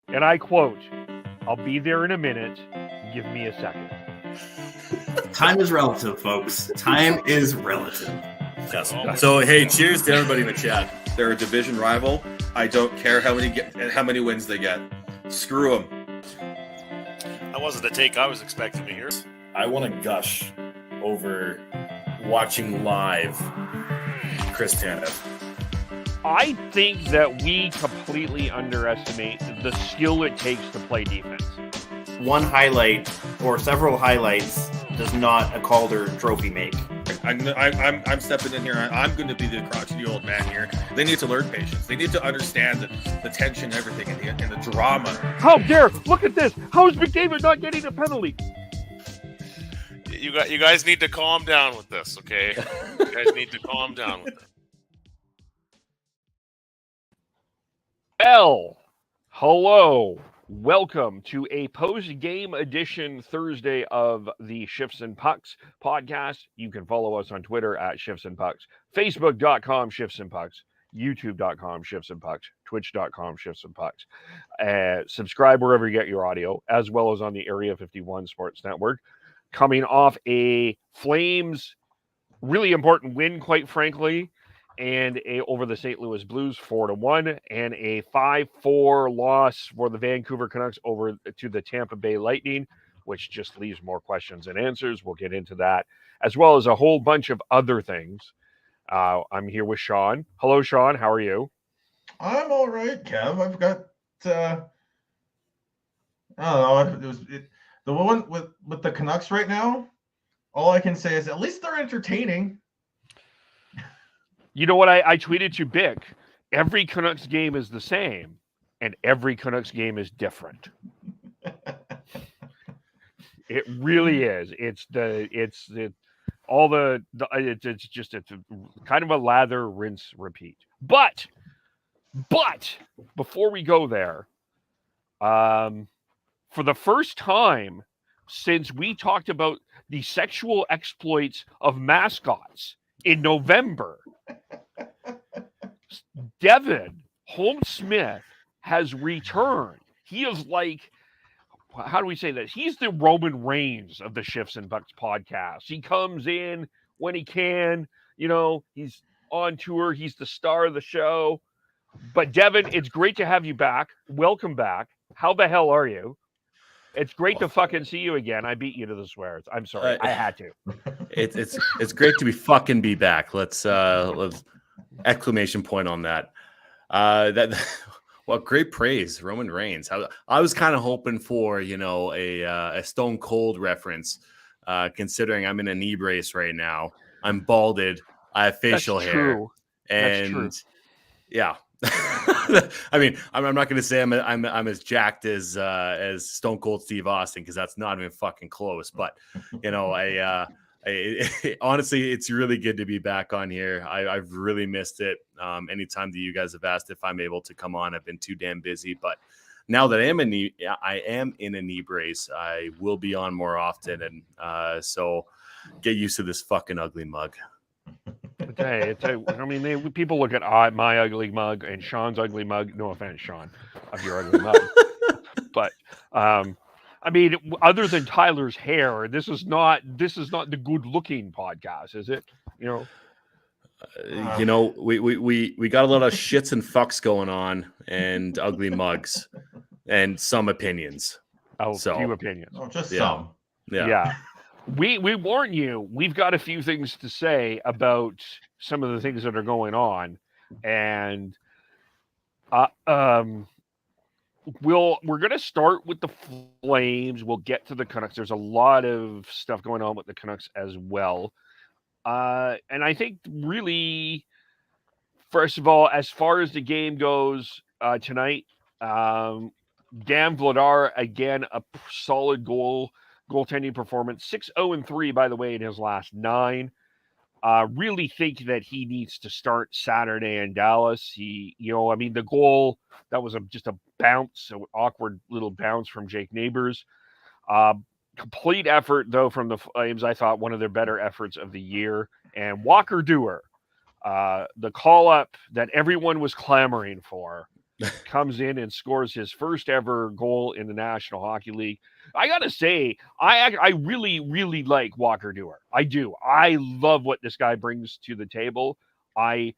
and I quote, "I'll be there in a minute. Give me a second." Time is relative, folks. Time is relative. Yes. So, hey, cheers to everybody in the chat. They're a division rival. I don't care how many wins they get. Screw them. That wasn't the take I was expecting to hear. I want to gush over watching live Chris Tanev. I think that we completely underestimate the skill it takes to play defense. One highlight or several highlights does not a Calder trophy make. I'm stepping in here. I'm going to be the crotchety old man here. They need to learn patience. They need to understand the tension, everything, and the drama. How dare! Look at this. How is McDavid not getting a penalty? You guys need to calm down with this, okay? You guys need to calm down with it. Hello. Welcome to a post-game edition Thursday of the Shifts and Pucks podcast. You can follow us on Twitter at Shifts and Pucks, Facebook.com Shifts and Pucks, YouTube.com Shifts and Pucks, Twitch.com Shifts and Pucks. Subscribe wherever you get your audio, as well as on the Area 51 Sports Network. Coming off a Flames really important win, quite frankly, and over the St. Louis Blues 4-1, and a 5-4 loss for the Vancouver Canucks over to the Tampa Bay Lightning, which just leaves more questions than answers. We'll get into that, as well as a whole bunch of other things. I'm here with Sean. Hello, Sean. How are you? I'm all right, Kev. I've got I don't know. The one with the Canucks right now. All I can say is at least they're entertaining. You know what I tweeted to Bick? Every Canucks game is the same, and every Canucks game is different. It really is. It's just kind of a lather, rinse, repeat. But before we go there, for the first time since we talked about the sexual exploits of mascots in November, Devin Holmes-Smith has returned. He is like, how do we say that? He's the Roman Reigns of the Shifts and Bucks podcast. He comes in when he can. You know, he's on tour. He's the star of the show. But Devin, it's great to have you back. Welcome back. How the hell are you? It's great to fucking see you again. I beat you to the swears. I'm sorry. I had to. It's great to be back. Let's exclamation point on that. Well, great praise, Roman Reigns. I was kind of hoping for, a Stone Cold reference, considering I'm in a knee brace right now. I'm balded. I have facial hair. And that's true. Yeah. I mean, I'm not going to say I'm as jacked as Stone Cold Steve Austin, because that's not even fucking close. But honestly, it's really good to be back on here. I've really missed it. Anytime that you guys have asked if I'm able to come on, I've been too damn busy. But now that I am in a knee brace, I will be on more often, and so get used to this fucking ugly mug. People look at my ugly mug and Sean's ugly mug. No offense, Sean, of your ugly mug. But other than Tyler's hair, this is not the good-looking podcast, is it? We got a lot of shits and fucks going on, and ugly mugs, and some opinions. Few opinions. Oh, just some. Yeah. We warn you, we've got a few things to say about some of the things that are going on, and we're going to start with the Flames. We'll get to the Canucks. There's a lot of stuff going on with the Canucks as well, and I think really, first of all, as far as the game goes tonight, Dan Vladar, again, a solid goaltending performance. 6-0-3, by the way, in his last 9. Really think that he needs to start Saturday in Dallas. The goal, that was just a bounce, an awkward little bounce from Jake Neighbors. Complete effort, though, from the Flames. I thought one of their better efforts of the year. And Walker Duehr, the call-up that everyone was clamoring for, comes in and scores his first ever goal in the National Hockey League. I gotta say, I really, really like Walker Duehr. I do. I love what this guy brings to the table. I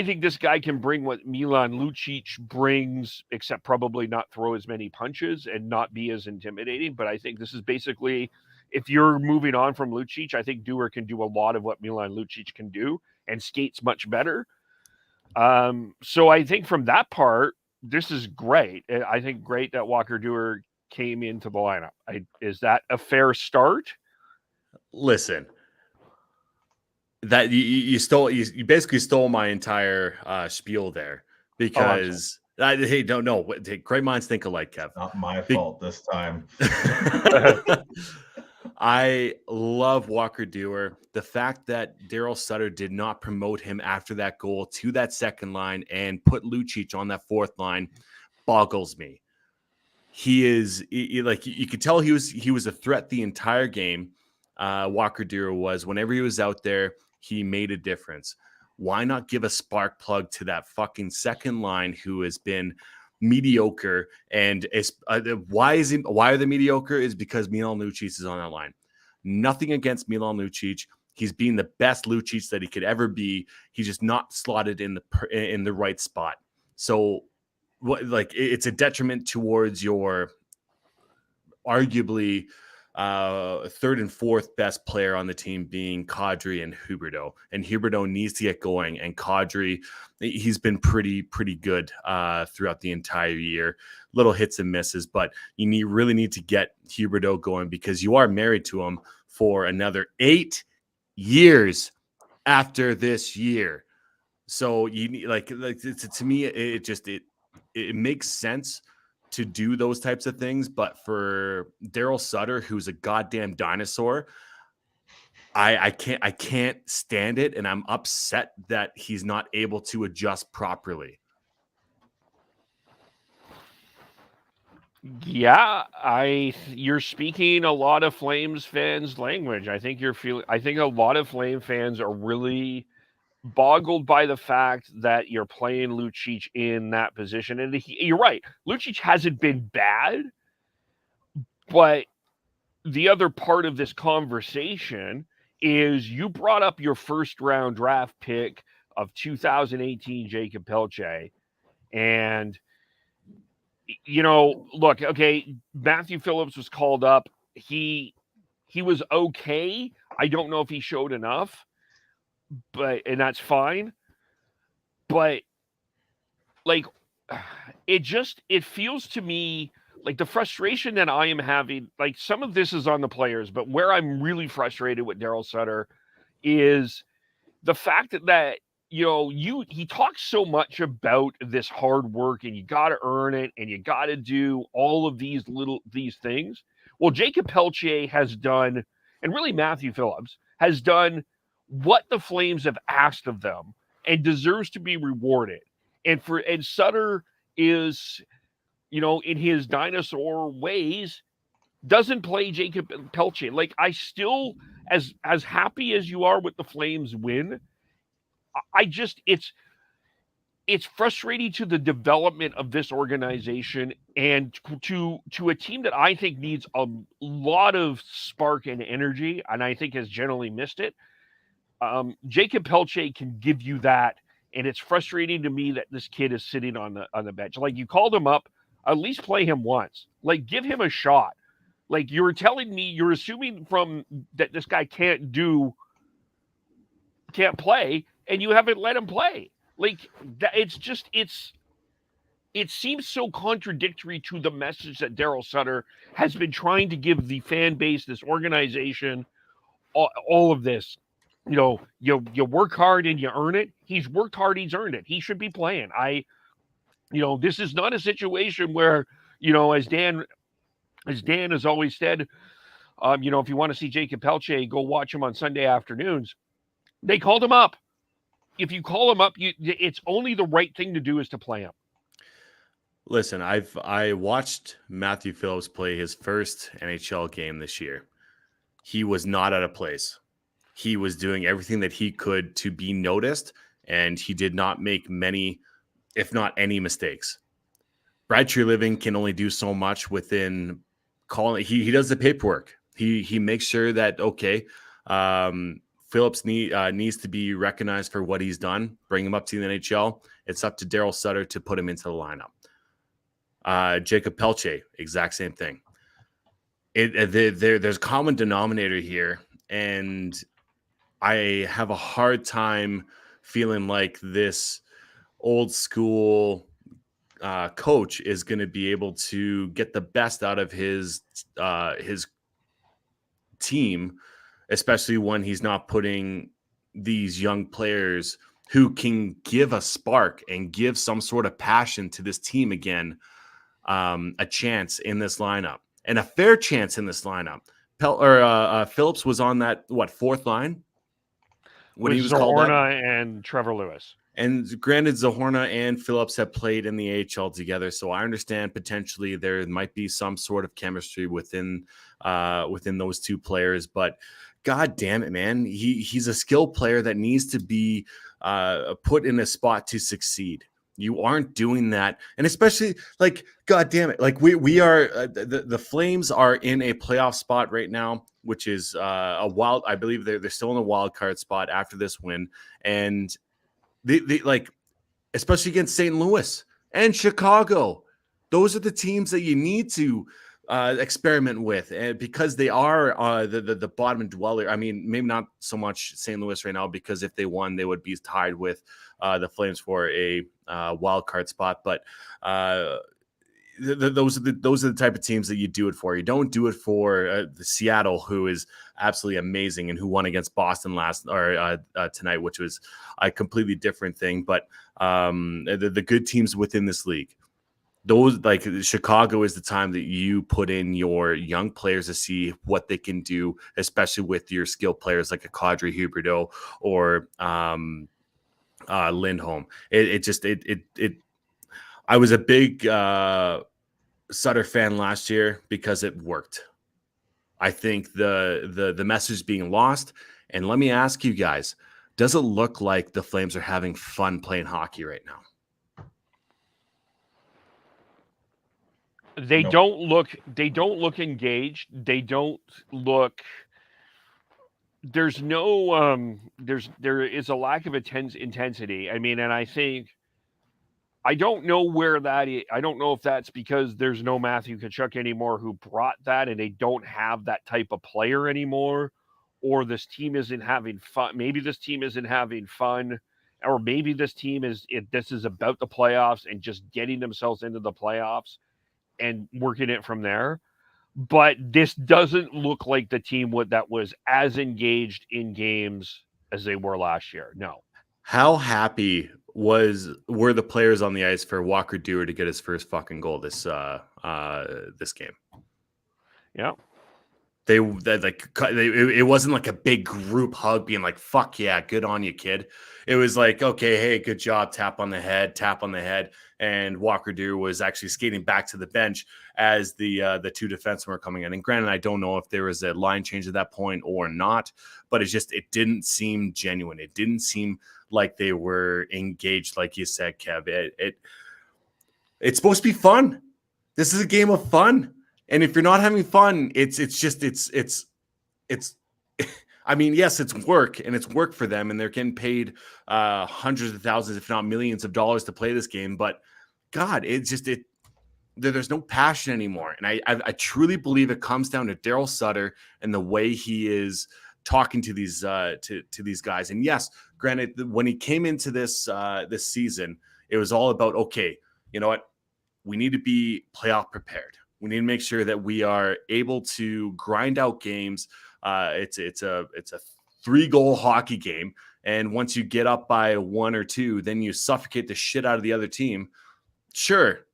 think this guy can bring what Milan Lucic brings, except probably not throw as many punches and not be as intimidating. But I think this is basically, if you're moving on from Lucic, I think Duehr can do a lot of what Milan Lucic can do and skates much better. So I think from that part, this is great. I think great that Walker Duehr came into the lineup. Is that a fair start? Listen, that you basically stole my entire spiel there because hey, no, great minds think alike, Kev. Not my fault this time. I love Walker Duehr. The fact that Daryl Sutter did not promote him after that goal to that second line and put Lucic on that fourth line boggles me. He is like, you could tell he was a threat the entire game. Walker Duehr was. Whenever he was out there, he made a difference. Why not give a spark plug to that fucking second line who has been mediocre? And why are they mediocre? Is because Milan Lucic is on that line. Nothing against Milan Lucic. He's being the best Lucic that he could ever be. He's just not slotted in the right spot. So, it's a detriment towards your arguably third and fourth best player on the team being Kadri and Huberdeau. And Huberdeau needs to get going. And Kadri, he's been pretty good throughout the entire year. Little hits and misses, but you really need to get Huberdeau going because you are married to him for another 8 years after this year. So you need to me, it makes sense to do those types of things, but for Daryl Sutter, who's a goddamn dinosaur, I can't stand it, and I'm upset that he's not able to adjust properly. Yeah, you're speaking a lot of Flames fans' language. I think a lot of Flame fans are really boggled by the fact that you're playing Lucic in that position. And you're right. Lucic hasn't been bad, but the other part of this conversation is you brought up your first round draft pick of 2018, Jacob Pelletier. And, look, okay, Matthew Phillips was called up. He was okay. I don't know if he showed enough. And that's fine. But it feels to me like the frustration that I am having, like some of this is on the players, but where I'm really frustrated with Daryl Sutter is the fact that he talks so much about this hard work and you got to earn it and you got to do all of these things. Well, Jacob Pelletier has done, and really Matthew Phillips has done what the Flames have asked of them and deserves to be rewarded. And Sutter is, in his dinosaur ways, doesn't play Jacob Pelletier. Like, I still, as happy as you are with the Flames win, it's frustrating to the development of this organization and to a team that I think needs a lot of spark and energy, and I think has generally missed it. Jacob Pelletier can give you that, and it's frustrating to me that this kid is sitting on the bench. Like, you called him up, at least play him once. Like, give him a shot. Like, you're assuming from that this guy can't play, and you haven't let him play. Like, it seems so contradictory to the message that Daryl Sutter has been trying to give the fan base, this organization, all of this. You work hard and you earn it. He's worked hard, he's earned it. He should be playing. This is not a situation where, as Dan has always said, if you want to see Jacob Pelletier, go watch him on Sunday afternoons. They called him up. If you call him up, it's only the right thing to do is to play him. Listen, I watched Matthew Phillips play his first NHL game this year. He was not out of place. He was doing everything that he could to be noticed, and he did not make many if not any mistakes. Brad Treliving can only do so much within calling. He does the paperwork. He makes sure that, okay, Phillips needs to be recognized for what he's done. Bring him up to the NHL. It's up to Daryl Sutter to put him into the lineup. Jacob Pelletier, exact same thing. There's a common denominator here, and I have a hard time feeling like this old school coach is going to be able to get the best out of his team, especially when he's not putting these young players who can give a spark and give some sort of passion to this team again, a chance in this lineup, and a fair chance in this lineup. Phillips was on that, fourth line when he was called up? And Trevor Lewis. And granted, Zohorna and Phillips have played in the AHL together, so I understand potentially there might be some sort of chemistry within those two players. But God damn it, man, he's a skilled player that needs to be put in a spot to succeed. You aren't doing that, and especially like, God damn it, like we are the Flames are in a playoff spot right now, which is a wild. I believe they're still in a wild card spot after this win, and they like, especially against St. Louis and Chicago. Those are the teams that you need to experiment with, and because they are the bottom dweller. I mean, maybe not so much St. Louis right now, because if they won, they would be tied with the Flames for a wild card spot. But those are the type of teams that you do it for. You don't do it for the Seattle, who is absolutely amazing and who won against Boston tonight, which was a completely different thing. But the good teams within this league, those, like Chicago, is the time that you put in your young players to see what they can do, especially with your skilled players like a Kadri Huberdeau or Lindholm. I was a big Sutter fan last year because it worked. I think the message is being lost. And let me ask you guys, does it look like the Flames are having fun playing hockey right now? They don't look engaged. They don't look. There's no there is a lack of intensity. I mean, and I think, I don't know where that is. I don't know if that's because there's no Matthew Tkachuk anymore who brought that, and they don't have that type of player anymore, or this team isn't having fun. Maybe this team isn't having fun, or maybe this team this is about the playoffs and just getting themselves into the playoffs and working it from there. But this doesn't look like the team that was as engaged in games as they were last year. No. How happy were the players on the ice for Walker Duehr to get his first fucking goal this game? Yeah. It wasn't like a big group hug being like, fuck yeah, good on you, kid. It was like, okay, hey, good job, tap on the head. And Walker Duehr was actually skating back to the bench as the two defensemen were coming in. And granted, I don't know if there was a line change at that point or not, but it didn't seem genuine. It didn't seem like they were engaged, like you said, Kev. It's supposed to be fun. This is a game of fun. And if you're not having fun, it's I mean, yes, it's work, and it's work for them, and they're getting paid hundreds of thousands, if not millions of dollars to play this game. But God, there's no passion anymore. And I truly believe it comes down to Daryl Sutter and the way he is talking to these to these guys. And yes, granted, when he came into this season, it was all about, okay, you know what? We need to be playoff prepared. We need to make sure that we are able to grind out games. It's a 3-goal hockey game, and once you get up by 1 or 2, then you suffocate the shit out of the other team. Sure,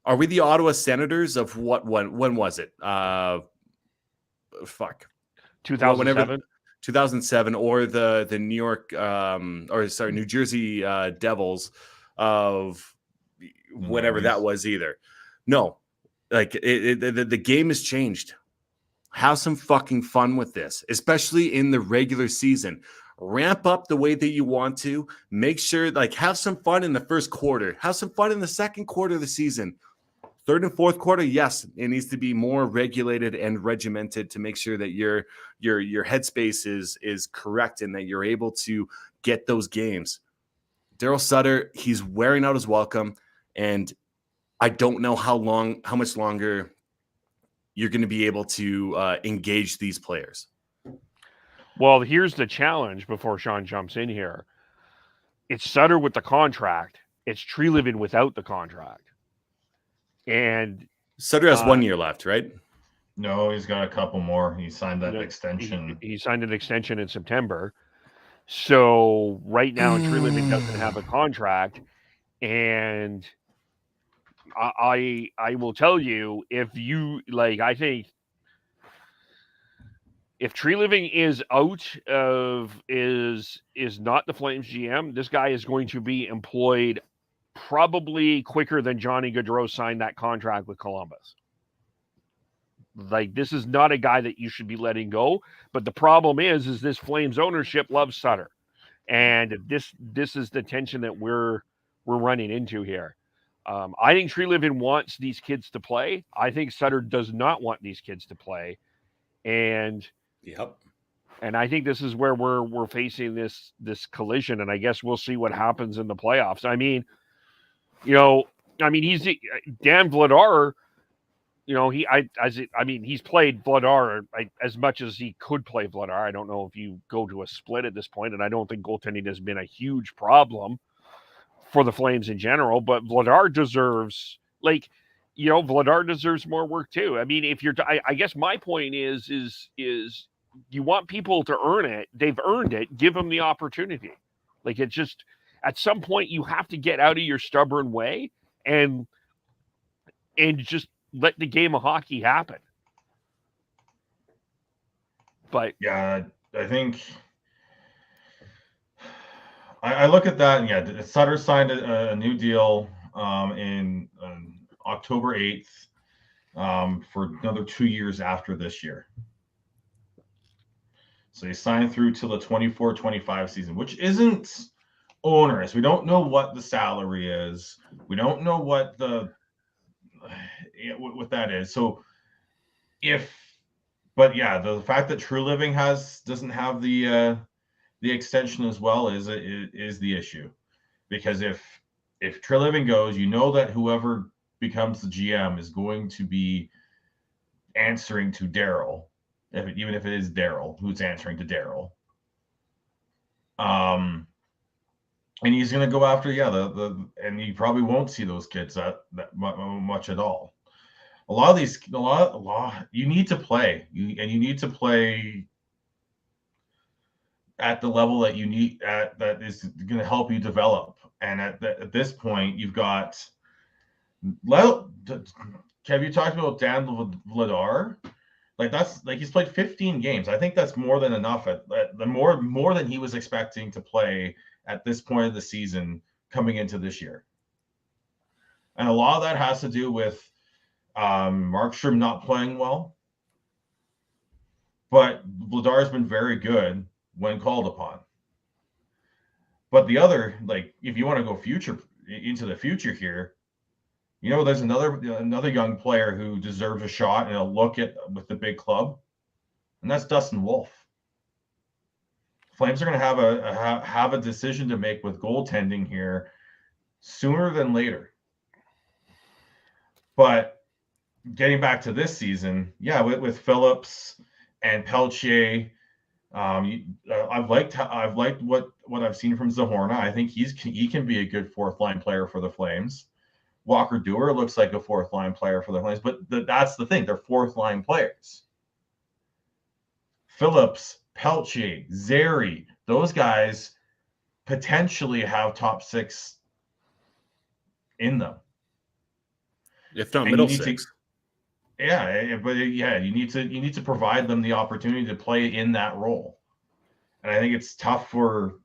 are we the Ottawa Senators of what? When was it? 2007. 2007, or the New York New Jersey Devils of whatever that was either. No. Like the game has changed. Have some fucking fun with this, especially in the regular season. ramp up the way that you want to. Make sure, like, have some fun in the first quarter. Have some fun in the second quarter of the season. Third and fourth quarter, yes, it needs to be more regulated and regimented to make sure that your headspace is correct and that you're able to get those games. Daryl Sutter, he's wearing out his welcome, and I don't know how much longer you're going to be able to engage these players. Well, here's the challenge before Sean jumps in here. It's Sutter with the contract. It's Treliving without the contract. And Sutter has 1 year left, right? No, he's got a couple more. He signed that extension. He signed an extension in September. So right now, Treliving doesn't have a contract. And I will tell you, if you like, I think if Treliving is out of is not the Flames GM, this guy is going to be employed probably quicker than Johnny Gaudreau signed that contract with Columbus. Like, this is not a guy that you should be letting go. But the problem is this Flames ownership loves Sutter, and this is the tension that we're running into here. I think Treliving wants these kids to play. I think Sutter does not want these kids to play, and I think this is where we're facing this collision. And I guess we'll see what happens in the playoffs. I mean, he's Dan Vladar. He's played Vladar as much as he could play Vladar. I don't know if you go to a split at this point, and I don't think goaltending has been a huge problem for the Flames in general, but Vladar deserves, Vladar deserves more work too. I mean, I guess my point is you want people to earn it. They've earned it. Give them the opportunity. Like, it's just, at some point you have to get out of your stubborn way and just let the game of hockey happen. But yeah, I think I look at that, and yeah, Sutter signed a new deal in October 8th for another 2 years after this year. So he signed through till the 24-25 season, which isn't onerous. We don't know what the salary is. We don't know what that is. So the fact that Treliving doesn't have the extension as well is the issue, because if Treliving goes, that whoever becomes the GM is going to be answering to Daryl, even if it is Daryl who's answering to Daryl. And he's going to go after and he probably won't see those kids that much at all. A lot you need to play, and you need to play at the level that you need that is going to help you develop. And at this point, you've got. Have you talked about Dan Vladar? He's played 15 games. I think that's more than enough. More than he was expecting to play at this point of the season coming into this year. And a lot of that has to do with Markstrom not playing well. But Vladar's been very good when called upon. But the other, if you want to go into the future here, there's another young player who deserves a shot and a look with the big club, and that's Dustin Wolf. Flames are going to have a decision to make with goaltending here sooner than later. But getting back to this season, with Phillips and Pelletier, I've liked what I've seen from Zahorna. I think he can be a good fourth line player for the Flames. Walker Duehr looks like a fourth line player for the Flames, but that's the thing. They're fourth line players. Phillips, Pelletier, Zary, those guys potentially have top six in them. If not middle six. You need to provide them the opportunity to play in that role. And I think it's tough for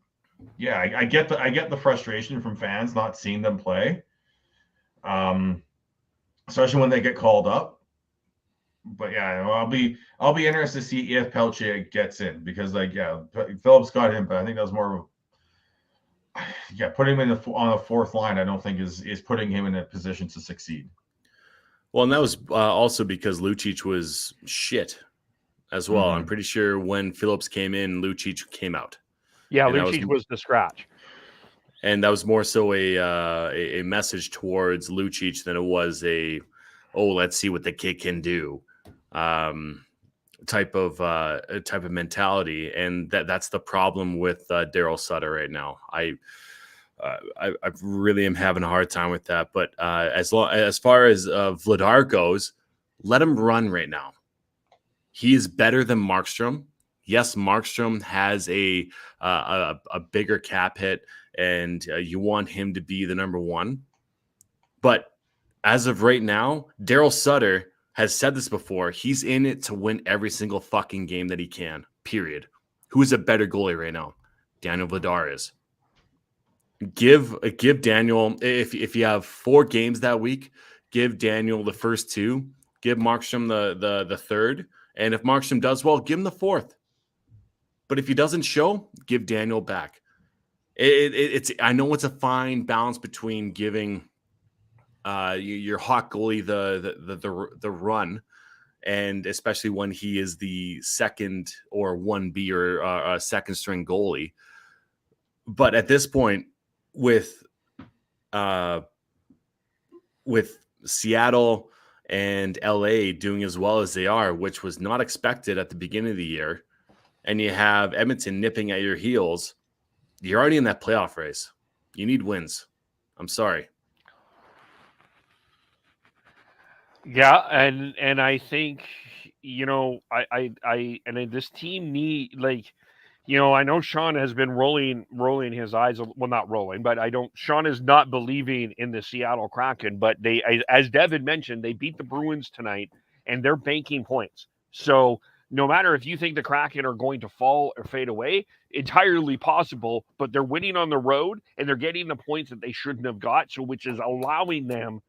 I get the frustration from fans not seeing them play. Especially when they get called up. but yeah, I'll be interested to see if Pelletier gets in, because Phillips got him, but I think that was more of putting him on a fourth line. I don't think is putting him in a position to succeed. Well, and that was also because Lucic was shit as well. I'm pretty sure when Phillips came in, Lucic came out. Yeah, Lucic was the scratch. And that was more so a message towards Lucic than it was let's see what the kid can do type of mentality. And that's the problem with Daryl Sutter right now. I really am having a hard time with that. But as far as Vladar goes, let him run right now. He is better than Markstrom. Yes, Markstrom has a bigger cap hit, and you want him to be the number one. But as of right now, Daryl Sutter has said this before. He's in it to win every single fucking game that he can, period. Who is a better goalie right now? Daniel Vladar is. Give Daniel, if you have 4 games that week, give Daniel the first 2, give Markstrom the third, and if Markstrom does well, give him the 4th. But if he doesn't show, give Daniel back. It's I know it's a fine balance between giving your hot goalie the run, and especially when he is the second or 1B or a second string goalie. But at this point, with Seattle and LA doing as well as they are, which was not expected at the beginning of the year, and you have Edmonton nipping at your heels, you're already in that playoff race. You need wins. I'm sorry. Yeah, and I think, this team need, I know Sean has been rolling his eyes. Well, not rolling, but Sean is not believing in the Seattle Kraken. But as Devin mentioned, they beat the Bruins tonight, and they're banking points. So no matter if you think the Kraken are going to fall or fade away, entirely possible. But they're winning on the road, and they're getting the points that they shouldn't have got. So which is allowing them.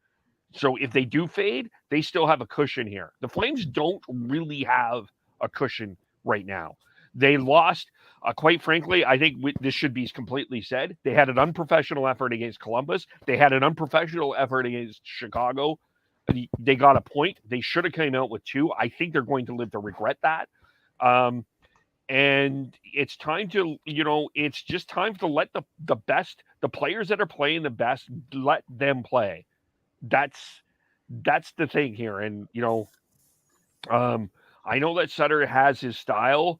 So if they do fade, they still have a cushion here. The Flames don't really have a cushion right now. They lost. Quite frankly, I think this should be completely said. They had an unprofessional effort against Columbus. They had an unprofessional effort against Chicago. They got a point. They should have come out with 2. I think they're going to live to regret that. And it's time to, it's just time to let the players that are playing the best, let them play. That's the thing here. And, I know that Sutter has his style,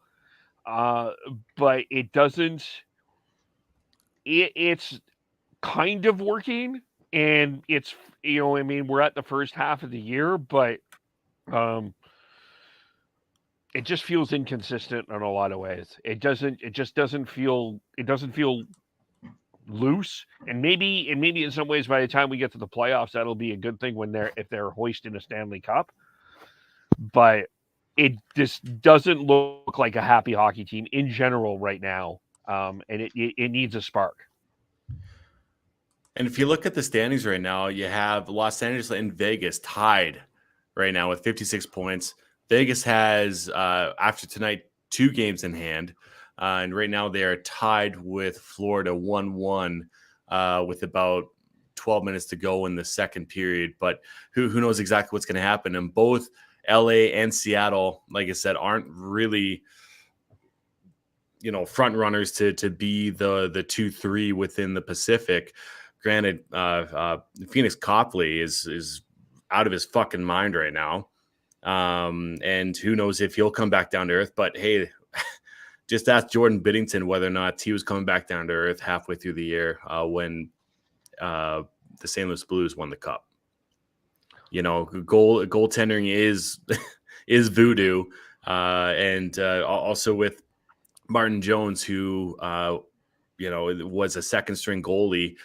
but it doesn't. It's kind of working, and it's we're at the first half of the year, but it just feels inconsistent in a lot of ways. It just doesn't feel loose, and maybe in some ways by the time we get to the playoffs, that'll be a good thing if they're hoisting a Stanley Cup, but it just doesn't look like a happy hockey team in general right now, and it needs a spark. And if you look at the standings right now, you have Los Angeles and Vegas tied right now with 56 points. Vegas has, after tonight, 2 games in hand, and right now they are tied with Florida 1-1 with about 12 minutes to go in the second period. But who knows exactly what's going to happen? And both LA and Seattle, like I said, aren't really, front runners to be the 2-3 within the Pacific. Granted, Phoenix Copley is out of his fucking mind right now. And who knows if he'll come back down to earth. But hey, just ask Jordan Biddington whether or not he was coming back down to earth halfway through the year when the St. Louis Blues won the Cup. Goaltending is voodoo, and also with Martin Jones, who was a second string goalie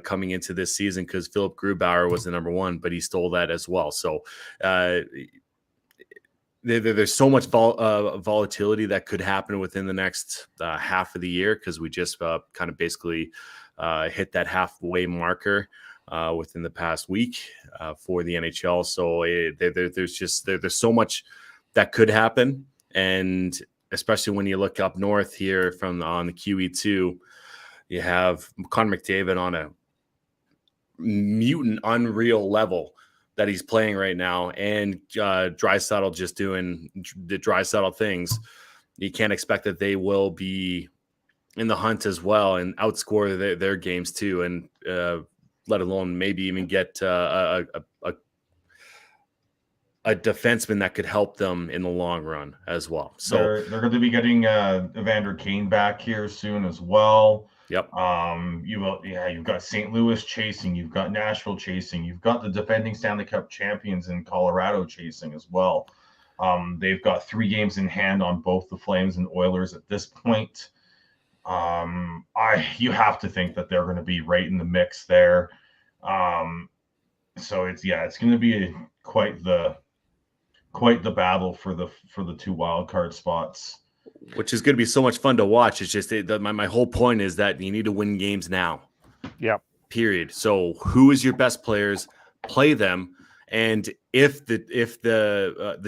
coming into this season because Philip Grubauer was the number 1, but he stole that as well. So there's so much volatility that could happen within the next half of the year, because we just kind of basically hit that halfway marker. within the past week for the NHL. So there's so much that could happen, and especially when you look up north here on the QE2, you have Connor McDavid on a mutant, unreal level that he's playing right now, and Draisaitl just doing the Draisaitl things. You can't expect that they will be in the hunt as well and outscore their games too, and let alone maybe even get a defenseman that could help them in the long run as well. So they're going to be getting Evander Kane back here soon as well. Yep. You've got St. Louis chasing, you've got Nashville chasing, you've got the defending Stanley Cup champions in Colorado chasing as well. They've got 3 games in hand on both the Flames and Oilers at this point. You have to think that they're going to be right in the mix there. So it's going to be quite the battle for the 2 wild card spots, which is going to be so much fun to watch. It's just my whole point is that you need to win games now. Yeah. Period. So who is your best players? Play them, and if the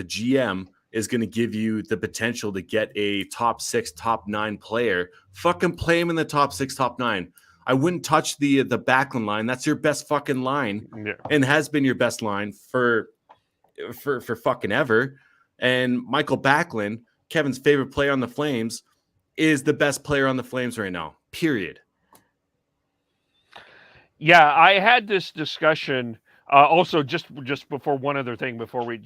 GM is going to give you the potential to get a top 6, top 9 player, fucking play him in the top 6, top 9. I wouldn't touch the Backlund line. That's your best fucking line, and has been your best line for fucking ever. And Michael Backlund, Kevin's favorite player on the Flames, is the best player on the Flames right now. Period. Yeah, I had this discussion. Also, just before one other thing, before I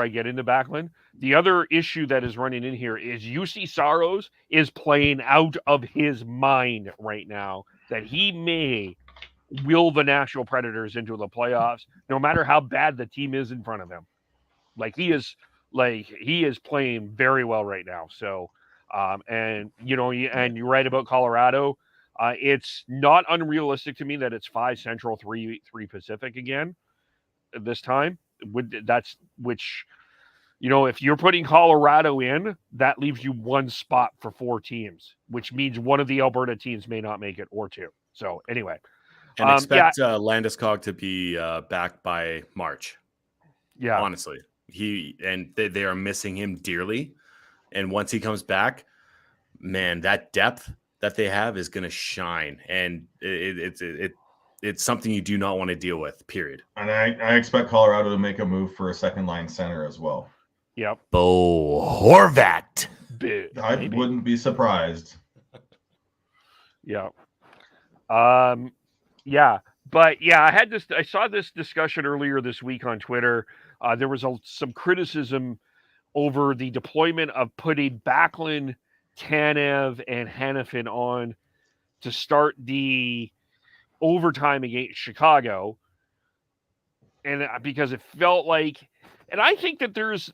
get into Backlund, the other issue that is running in here is UC Saros is playing out of his mind right now, that he may will the Nashville Predators into the playoffs, no matter how bad the team is in front of him. He is playing very well right now. So, and you're right about Colorado. It's not unrealistic to me that it's 5 Central, 3 Pacific again this time. If you're putting Colorado in, that leaves you 1 spot for 4 teams, which means one of the Alberta teams may not make it, or 2. So anyway, and expect Landeskog to be back by March. Yeah, honestly, they are missing him dearly, and once he comes back, man, that depth that they have is going to shine, and it's something you do not want to deal with, period. And I expect Colorado to make a move for a second line center as well. Yep. Bo Horvat. I wouldn't be surprised. Yeah. I saw this discussion earlier this week on Twitter. There was some criticism over the deployment of putting Backlund, Tanev, and Hanifin on to start the overtime against Chicago. And because it felt like, and I think that there's,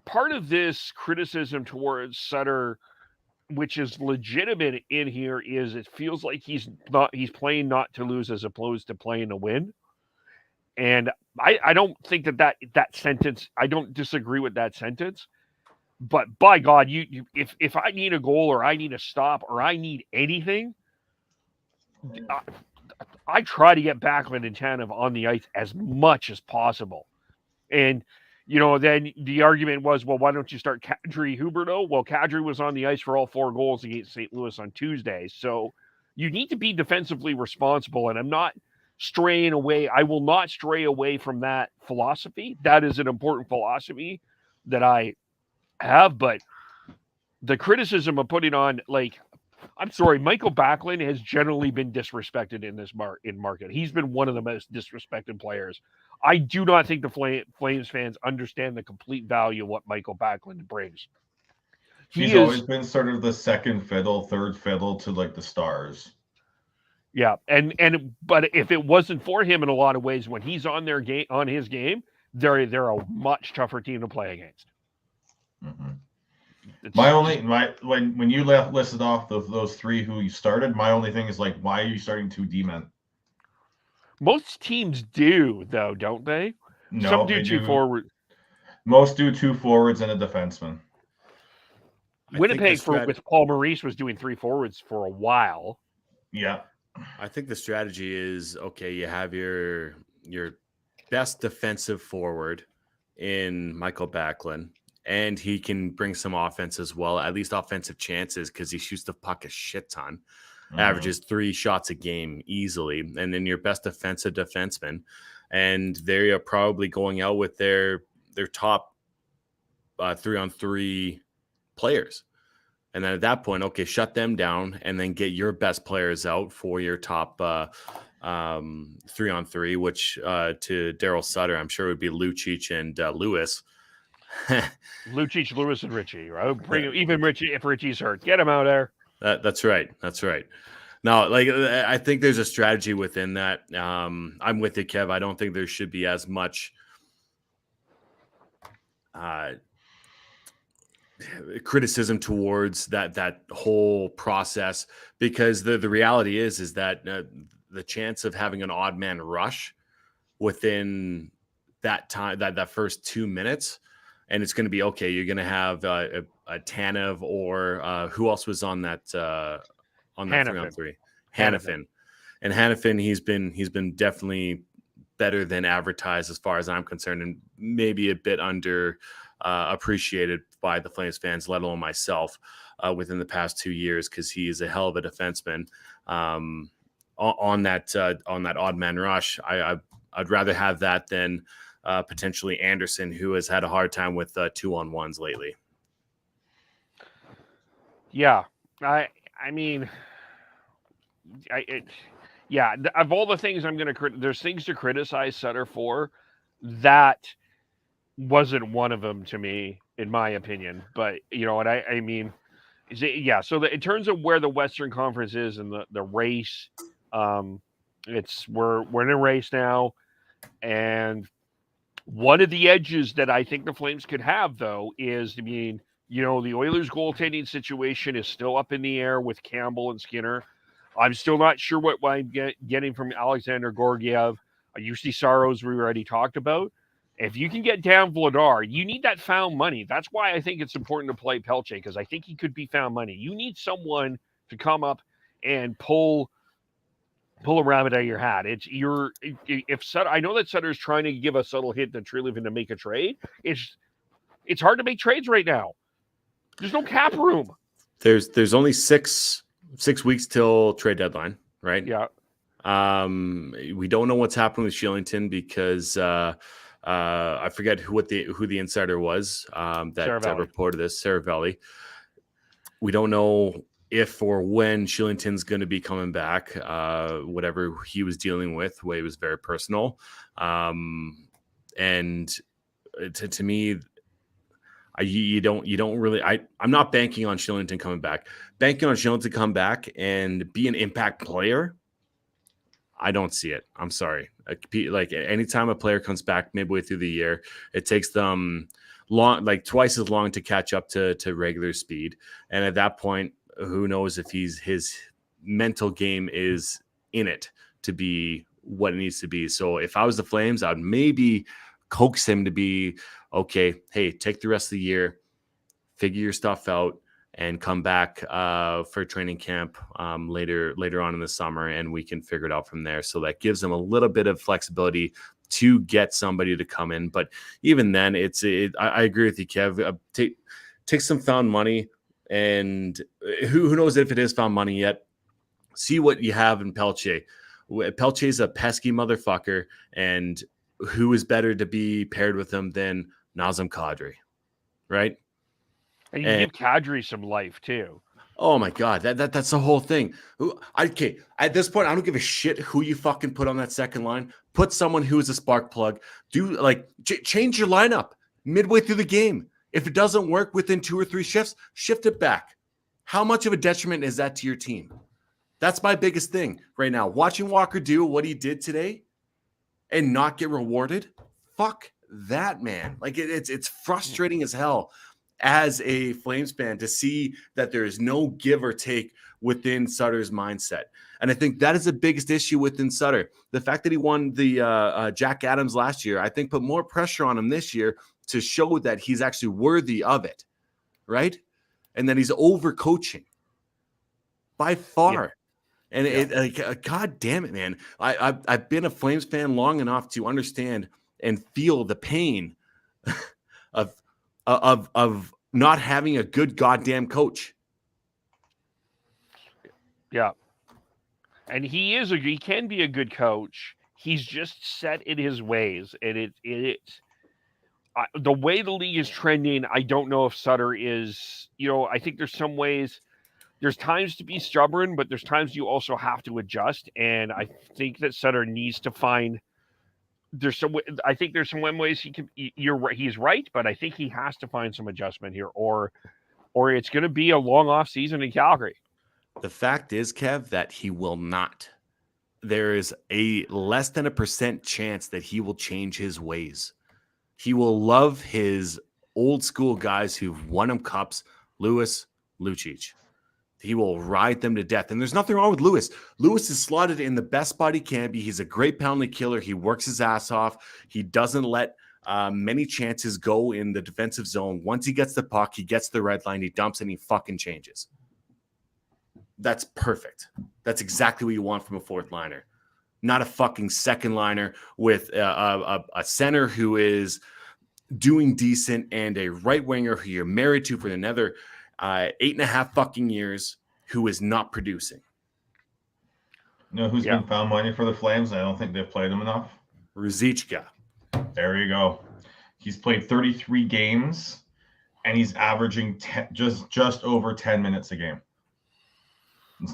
part of this criticism towards Sutter, which is legitimate in here, is it feels like he's playing not to lose as opposed to playing to win. And I don't think that sentence, I don't disagree with that sentence, but by God, if I need a goal or I need a stop or I need anything, I try to get Backlund and Tanev on the ice as much as possible. And, then the argument was, well, why don't you start Kadri Huberdeau? Well, Kadri was on the ice for all 4 goals against St. Louis on Tuesday. So you need to be defensively responsible. And I'm not straying away. I will not stray away from that philosophy. That is an important philosophy that I have. But the criticism of putting on, I'm sorry, Michael Backlund has generally been disrespected in this market. He's been one of the most disrespected players. I do not think the Flames fans understand the complete value of what Michael Backlund brings. He's always been sort of the second fiddle, third fiddle to the Stars. Yeah, but if it wasn't for him in a lot of ways, when he's on his game, they're a much tougher team to play against. Mm-hmm. When you listed off those 3 who you started, my only thing is why are you starting 2 D-men? Most teams do, though, don't they? No, some do 2 forwards. Most do 2 forwards and a defenseman. Winnipeg with Paul Maurice was doing 3 forwards for a while. Yeah. I think the strategy is okay. You have your best defensive forward in Michael Backlund, and he can bring some offense as well, at least offensive chances, because he shoots the puck a shit ton, averages 3 shots a game easily, and then your best defensive defenseman, and they are probably going out with their top 3-on-3 players. And then at that point, okay, shut them down and then get your best players out for your top 3-on-3, which to Daryl Sutter, I'm sure it would be Lucic and Lewis. Lucic, Lewis, and Richie. Right? Bring him, even Richie, if Richie's hurt, get him out there. That's right. That's right. Now, like, I think there's a strategy within that. I'm with you, Kev. I don't think there should be as much criticism towards that whole process, because the reality is that the chance of having an odd man rush within that time, that first 2 minutes, and it's going to be okay. You're going to have a Tanev or who else was on that 3-on-3? Hanifin. And Hanifin, he's been definitely better than advertised as far as I'm concerned, and maybe a bit under appreciated by the Flames fans, let alone myself, within the past 2 years, because he is a hell of a defenseman. On that odd man rush, I'd rather have that than potentially Anderson, who has had a hard time with 2-on-1s lately. Yeah, I mean, of all the things I'm going to there's things to criticize Sutter for. That wasn't one of them to me, in my opinion. But you know what I mean? So in terms of where the Western Conference is in the race, we're in a race now, and one of the edges that I think the Flames could have, though, is, I mean, you know, the Oilers' goaltending situation is still up in the air with Campbell and Skinner. I'm still not sure what I'm getting from Alexander Georgiev. UC Saros we already talked about. If you can get down Vladar, you need that found money. That's why I think it's important to play Pelletier, because I think he could be found money. You need someone to come up and pull a rabbit out of your hat. If Sutter, I know that Sutter's trying to give a subtle hint to Treliving to make a trade. It's hard to make trades right now. There's no cap room. There's only six weeks till trade deadline, right? Yeah. We don't know what's happening with Shillington, because I forget who the insider was that reported this. Saravelli. We don't know if or when Shillington's going to be coming back. Whatever he was dealing with, way was very personal. And to me, you don't really. I'm not banking on Shillington coming back. Banking on Shillington to come back and be an impact player, I don't see it. I'm sorry. Like anytime a player comes back midway through the year, it takes them twice as long to catch up to regular speed. And at that point, who knows if his mental game is in it to be what it needs to be. So if I was the Flames, I'd maybe coax him to be okay. Hey, take the rest of the year, figure your stuff out, and come back for training camp later on in the summer, and we can figure it out from there. So that gives them a little bit of flexibility to get somebody to come in. But even then, I agree with you, Kev. Take some found money, and who knows if it is found money yet. See what you have in Pelletier. Pelletier's a pesky motherfucker, and who is better to be paired with him than Nazem Kadri, right? And you give Kadri some life too. Oh my God, that's the whole thing. Okay, at this point, I don't give a shit who you fucking put on that second line. Put someone who is a spark plug. Change your lineup midway through the game. If it doesn't work within 2 or 3 shifts, shift it back. How much of a detriment is that to your team? That's my biggest thing right now. Watching Walker do what he did today and not get rewarded, fuck that, man. Like it's frustrating as hell as a Flames fan to see that there is no give or take within Sutter's mindset. And I think that is the biggest issue within Sutter. The fact that he won the Jack Adams last year, I think put more pressure on him this year to show that he's actually worthy of it, right? And that he's over coaching by far. And God damn it, man. I've been a Flames fan long enough to understand and feel the pain of not having a good goddamn coach. Yeah. And he can be a good coach. He's just set in his ways. And the way the league is trending, I don't know if Sutter is, I think there's some ways, there's times to be stubborn, but there's times you also have to adjust. And I think that Sutter needs to find, I think there's some ways he's right, but I think he has to find some adjustment here or it's going to be a long off season in Calgary. The fact is, Kev, that he will not. There is a less than 1% chance that he will change his ways. He will love his old school guys who've won him cups, Lewis, Lucic. He will ride them to death. And there's nothing wrong with Lewis. Lewis is slotted in the best spot he can be. He's a great penalty killer. He works his ass off. He doesn't let many chances go in the defensive zone. Once he gets the puck, he gets the red line, he dumps, and he fucking changes. That's perfect. That's exactly what you want from a fourth liner. Not a fucking second liner with a center who is doing decent and a right winger who you're married to for another 8.5 fucking years who is not producing. You know who's been found money for the Flames? I don't think they've played him enough. Ruzicka. There you go. He's played 33 games and he's averaging just over 10 minutes a game.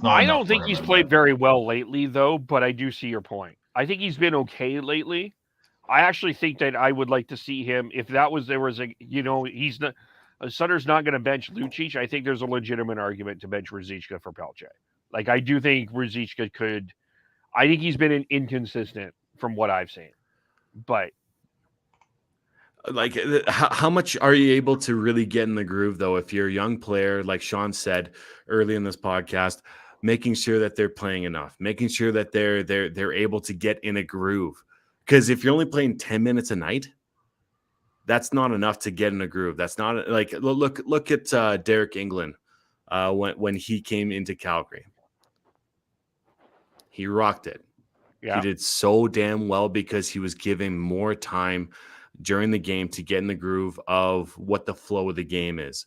I don't think he's played very well lately, though, but I do see your point. I think he's been okay lately. I actually think that I would like to see him if he's not. Sutter's not going to bench Lucic. I think there's a legitimate argument to bench Ruzicka for Pelletier. Like, I do think Ruzicka could. I think he's been inconsistent from what I've seen, but. Like, how much are you able to really get in the groove, though, if you're a young player, like Sean said early in this podcast, making sure that they're playing enough, making sure that they're able to get in a groove? Because if you're only playing 10 minutes a night, that's not enough to get in a groove. That's not like look at Derek England when he came into Calgary. He rocked it. Yeah. He did so damn well because he was given more time during the game to get in the groove of what the flow of the game is.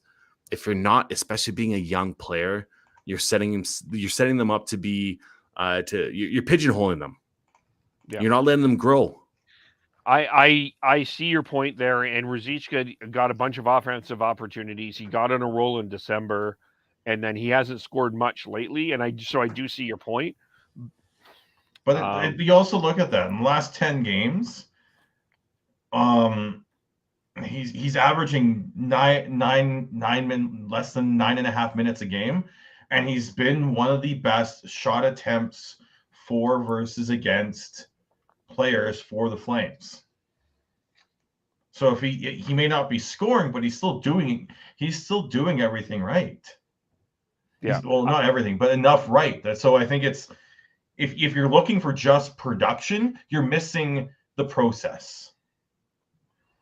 If you're not, especially being a young player, you're setting them up to be you're pigeonholing them. Yeah. You're not letting them grow. I see your point there, and Ruzicka got a bunch of offensive opportunities. He got on a roll in December, and then he hasn't scored much lately. And I do see your point. But you also look at that in the last 10 games. He's averaging less than 9.5 minutes a game, and he's been one of the best shot attempts for versus against players for the Flames. So if he may not be scoring, but he's still doing everything right. Yeah. Not everything, but enough right. So I think it's if you're looking for just production, you're missing the process.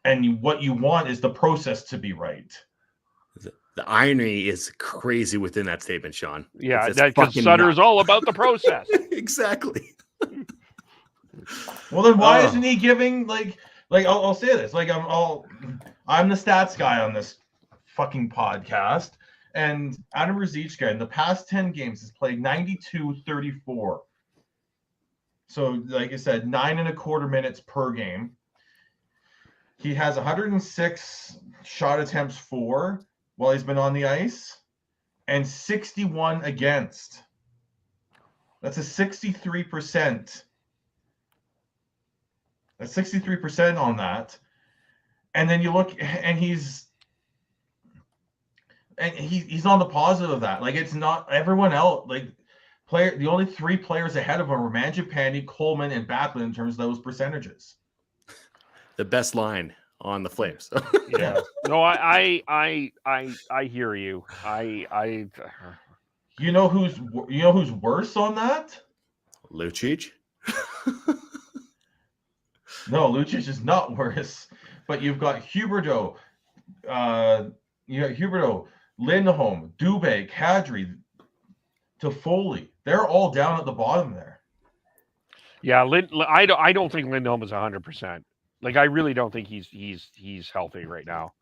And what you want is the process to be right. The irony is crazy within that statement, Sean. Yeah, because Sutter's all about the process. Exactly. Well, then why isn't he giving like I'll say this, like I'm the stats guy on this fucking podcast, and Adam Ruzicka in the past 10 games has played 92-34. So like I said, 9.25 minutes per game. He has 106 shot attempts for while he's been on the ice and 61 against. That's a 63%. That's 63% on that. And then you look, and he's on the positive of that. Like, it's not everyone else. Like, the only 3 players ahead of him were Mangiapane, Coleman, and Backlund in terms of those percentages. The best line on the Flames. Yeah. No, I hear you. You know who's worse on that? Lucic. No, Lucic is not worse. But you've got Huberdeau, Lindholm, Dubé, Kadri. Toffoli. They're all down at the bottom there. Yeah, I don't think Lindholm is 100%. Like, I really don't think he's healthy right now.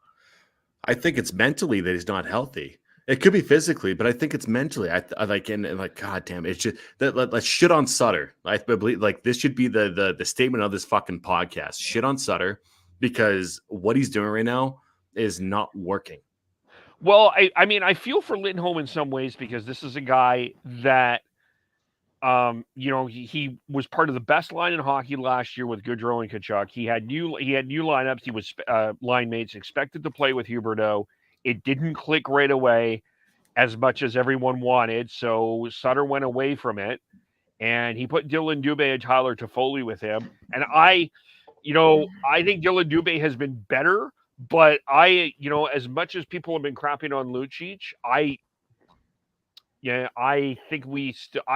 I think it's mentally that he's not healthy. It could be physically, but I think it's mentally. I like and like, God damn, it's just that let's shit on Sutter. I believe like this should be the statement of this fucking podcast. Shit on Sutter because what he's doing right now is not working. Well, I mean, I feel for Lindholm in some ways because this is a guy that, he was part of the best line in hockey last year with Gaudreau and Tkachuk. He had new lineups. He was line mates expected to play with Huberdeau. It didn't click right away as much as everyone wanted, so Sutter went away from it, and he put Dylan Dubé and Tyler Toffoli with him. And I think Dylan Dubé has been better, but as much as people have been crapping on Lucic, I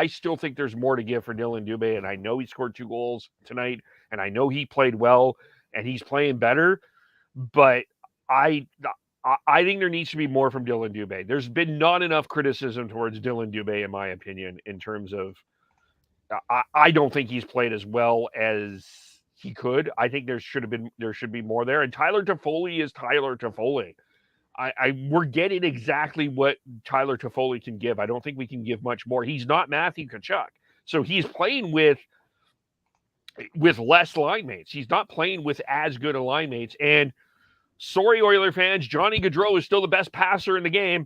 still think there's more to give for Dylan Dubé, and I know he scored 2 goals tonight, and I know he played well, and he's playing better, but I think there needs to be more from Dylan Dubé. There's been not enough criticism towards Dylan Dubé, in my opinion, in terms of I don't think he's played as well as he could. I think there should be more there. And Tyler Toffoli is Tyler Toffoli. We're getting exactly what Tyler Toffoli can give. I don't think we can give much more. He's not Matthew Tkachuk, so he's playing with less line mates. He's not playing with as good a line mates. And sorry, Oiler fans, Johnny Gaudreau is still the best passer in the game,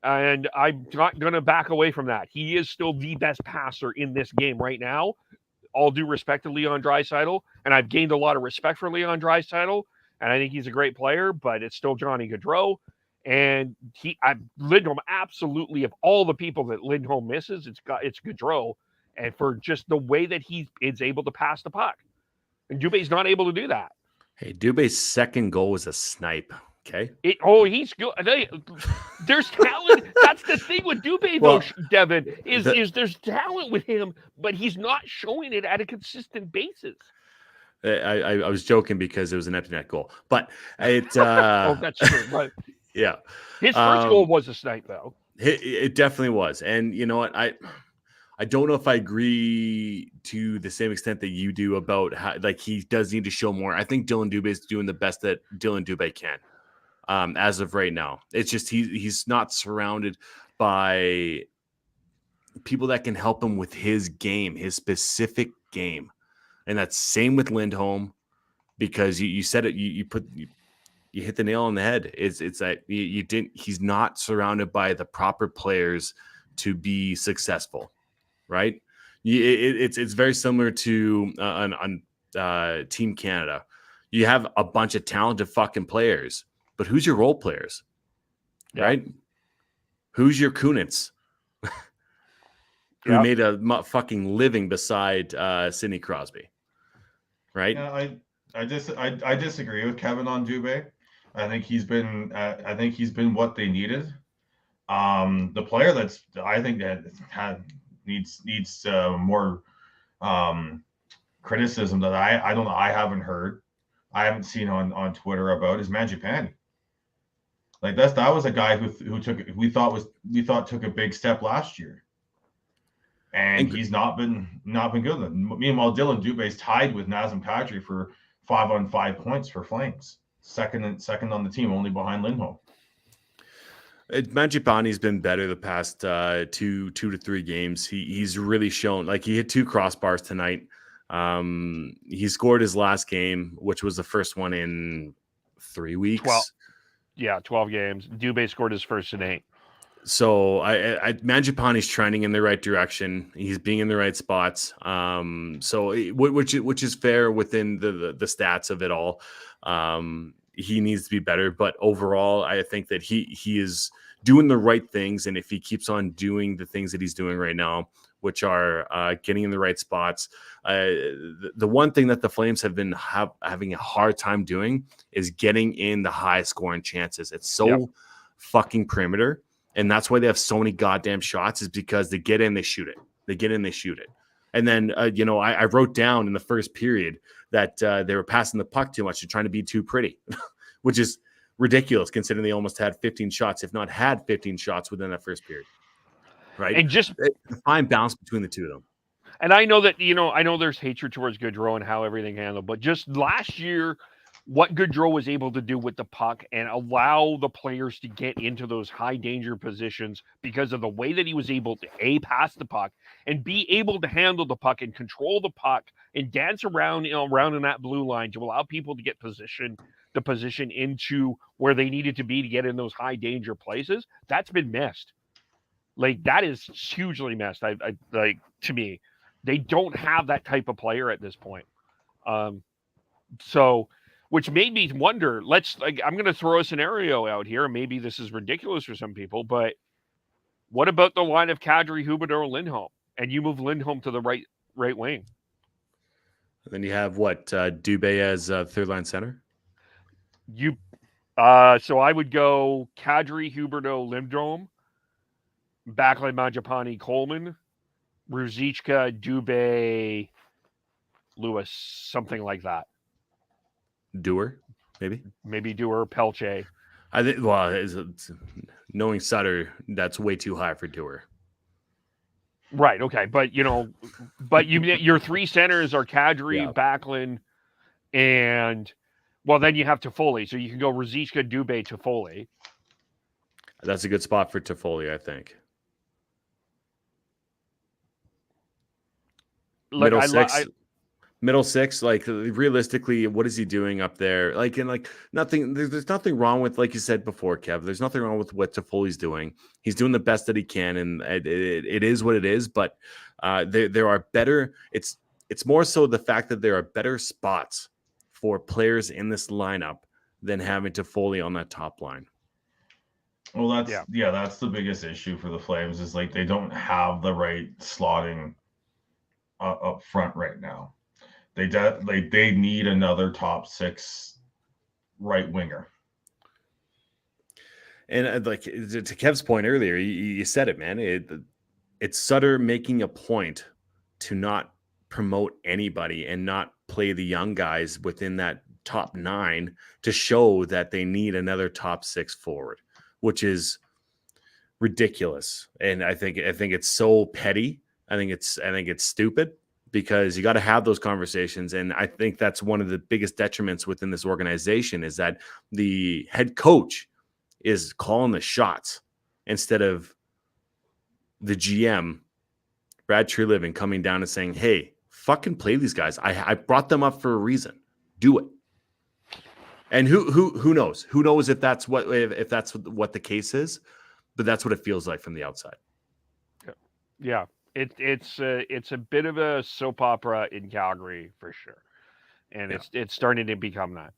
and I'm not going to back away from that. He is still the best passer in this game right now. All due respect to Leon Draisaitl, and I've gained a lot of respect for Leon Draisaitl. And I think he's a great player, but it's still Johnny Gaudreau. And Lindholm absolutely, of all the people that Lindholm misses, it's Gaudreau. And for just the way that he is able to pass the puck. And Dubé's not able to do that. Hey, Dubé's second goal was a snipe. Okay. He's good. There's talent. That's the thing with Duehr, though, Devin, is there's talent with him, but he's not showing it at a consistent basis. I was joking because it was an empty net goal, but it. That's true. But yeah, his first goal was a snipe, though. It definitely was, and you know what, I don't know if I agree to the same extent that you do about how he does need to show more. I think Dylan Dubé is doing the best that Dylan Dubé can, as of right now. It's just he's not surrounded by people that can help him with his game, his specific game. And that's same with Lindholm, because you said it. You hit the nail on the head. It's that you didn't. He's not surrounded by the proper players to be successful, right? It's very similar to on Team Canada. You have a bunch of talented fucking players, but who's your role players, right? Who's your Kunitz? Who made a fucking living beside Sidney Crosby. Right. Yeah, I disagree with Kevin on Dubé. I think he's been what they needed. The player I think that needs more criticism that I don't know, I haven't heard, I haven't seen on Twitter about is Mangiapane. Like that was a guy who we thought took a big step last year. And he's not been good. Meanwhile, Dylan Dubé is tied with Nazem Kadri for 5-on-5 points for Flames, second on the team, only behind Lindholm. Mangiapane's been better the past 2 to 3 games. He's really shown. He hit 2 crossbars tonight. He scored his last game, which was the first one in 3 weeks. 12 games. Dubé scored his first in 8. So Mangiapane's trending in the right direction. He's being in the right spots. Which is fair within the stats of it all. He needs to be better, but overall, I think that he is doing the right things. And if he keeps on doing the things that he's doing right now, which are getting in the right spots, the one thing that the Flames have been having a hard time doing is getting in the high scoring chances. It's so fucking perimeter. And that's why they have so many goddamn shots, is because they get in, they shoot it. They get in, they shoot it. And then, I wrote down in the first period that they were passing the puck too much and trying to be too pretty, which is ridiculous considering they almost had 15 shots, if not had 15 shots within that first period. right? And just fine balance between the two of them. And I know that, I know there's hatred towards Gaudreau and how everything handled, but just last year, what Gaudreau was able to do with the puck and allow the players to get into those high danger positions because of the way that he was able to pass the puck and be able to handle the puck and control the puck and dance around, around in that blue line to allow people to get the position into where they needed to be to get in those high danger places. That's been missed. Like, that is hugely missed. I like, to me. They don't have that type of player at this point. So, which made me wonder, I'm going to throw a scenario out here. Maybe this is ridiculous for some people, but what about the line of Kadri, Huberdeau, Lindholm? And you move Lindholm to the right wing. And then you have Duehr as third line center? So I would go Kadri, Huberdeau, Lindholm, backline Mangiapane, Coleman, Ruzicka, Dubé, Lewis, something like that. Duehr, maybe Duehr, Pelletier. I think. Well, it's, knowing Sutter, that's way too high for Duehr. Right. Okay, but your three centers are Kadri, Backlund, and then you have Toffoli. So you can go Ruzicka, Dubé, Toffoli. That's a good spot for Toffoli, I think. Look, middle six, like realistically, what is he doing up there? Like, and like nothing, there's nothing wrong with, like you said before, Kev, there's nothing wrong with what Toffoli's doing. He's doing the best that he can, and it is what it is. But there are better. It's more so the fact that there are better spots for players in this lineup than having Toffoli on that top line. Well, that's the biggest issue for the Flames, is like they don't have the right slotting up front right now. They need another top six right winger. And like to Kev's point earlier, you said it, man. It's Sutter making a point to not promote anybody and not play the young guys within that top 9 to show that they need another top 6 forward, which is ridiculous. And I think it's so petty. I think it's stupid, because you got to have those conversations. And I think that's one of the biggest detriments within this organization, is that the head coach is calling the shots instead of the GM, Brad Treliving, coming down and saying, hey, fucking play these guys. I brought them up for a reason. Do it. And who knows? Who knows if that's what the case is, but that's what it feels like from the outside. Yeah. It's a bit of a soap opera in Calgary for sure, and it's starting to become that.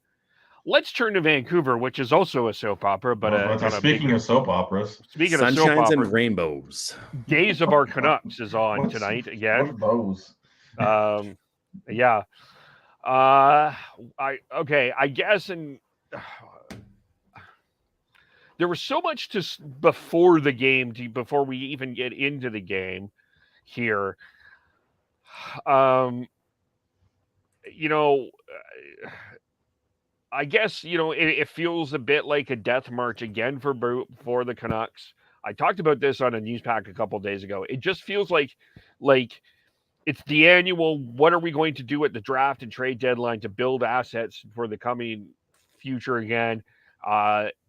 Let's turn to Vancouver, which is also a soap opera. But speaking of soap operas, sunshines and rainbows, Days of Our Canucks is on tonight again. Those? Yeah. I guess, and there was so much before the game, before we even get into the game here. I guess, it feels a bit like a death march again for the Canucks. I talked about this on a news pack a couple of days ago. It just feels like it's the annual, what are we going to do at the draft and trade deadline to build assets for the coming future again?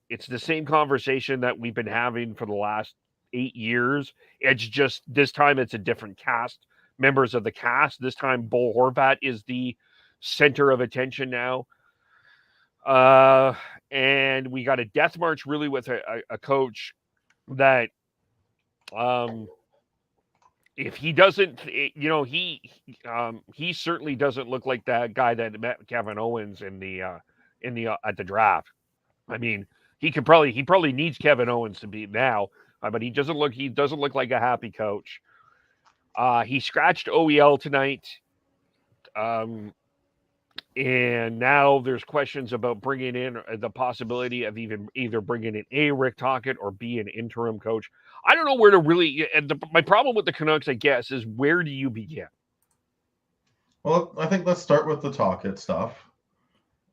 It's the same conversation that we've been having for the last 8 years. It's just this time it's a different cast, members of the cast. This time Bo Horvat is the center of attention now. And we got a death march really with a coach that if he doesn't, he certainly doesn't look like that guy that met Kevin Owens at the draft. I mean, he probably needs Kevin Owens to be now, but he doesn't look like a happy coach. He scratched OEL tonight. And now there's questions about bringing in the possibility of either bringing in A, Rick Tocchett, or B, an interim coach. I don't know where to really, and my problem with the Canucks, I guess, is where do you begin? Well, I think let's start with the Tocchett stuff.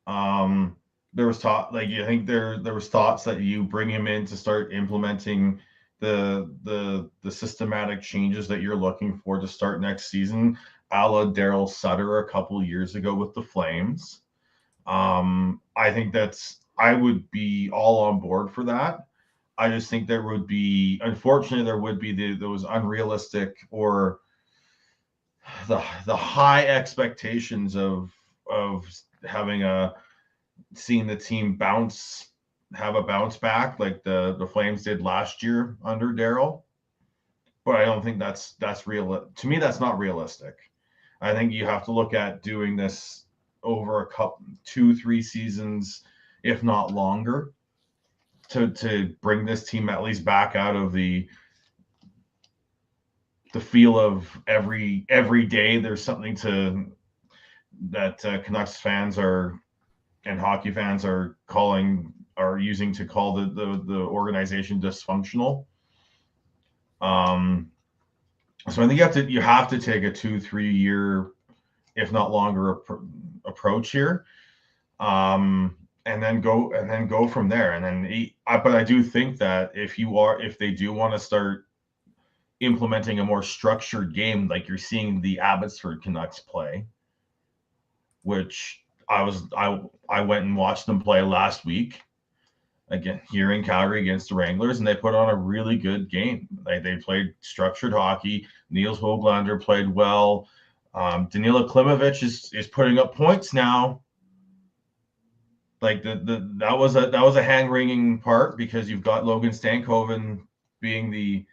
There was thoughts that you bring him in to start implementing the systematic changes that you're looking for to start next season, a la Daryl Sutter a couple years ago with the Flames. I think I would be all on board for that. I just think unfortunately, there would be those unrealistic or the high expectations of having seeing the team have a bounce back like the Flames did last year under Daryl. But I don't think that's real. To me, that's not realistic. I think you have to look at doing this over a couple, 2-3 seasons, if not longer, to bring this team at least back out of the feel of every day there's something that Canucks fans and hockey fans are using to call the organization dysfunctional. So I think you have to take a 2-3 year, if not longer, approach here, and then go from there. But I do think that if they do want to start implementing a more structured game, like you're seeing the Abbotsford Canucks play, which I went and watched them play last week, again here in Calgary against the Wranglers, and they put on a really good game. They played structured hockey. Niels Höglander played well. Danila Klimovich is putting up points now. Like that was a hand-wringing part, because you've got Logan Stankoven being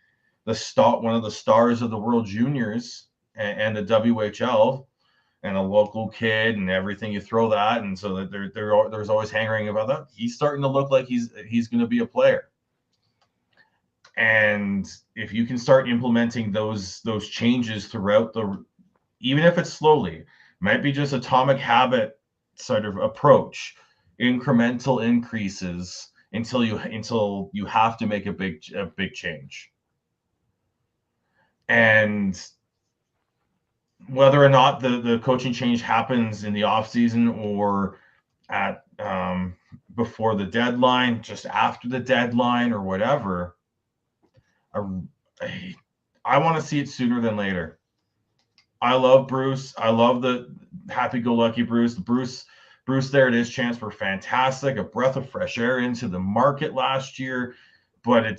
one of the stars of the World Juniors and the WHL, and a local kid and everything, you throw that, and so that there's always hankering about that. He's starting to look like he's going to be a player. And if you can start implementing those changes throughout even if it's slowly, might be just atomic habit sort of approach, incremental increases until you have to make a big change. And whether or not the coaching change happens in the off season or at before the deadline, just after the deadline or whatever, I want to see it sooner than later. I love Bruce. I love the happy-go-lucky Bruce. Bruce there at his chance were fantastic, a breath of fresh air into the market last year, but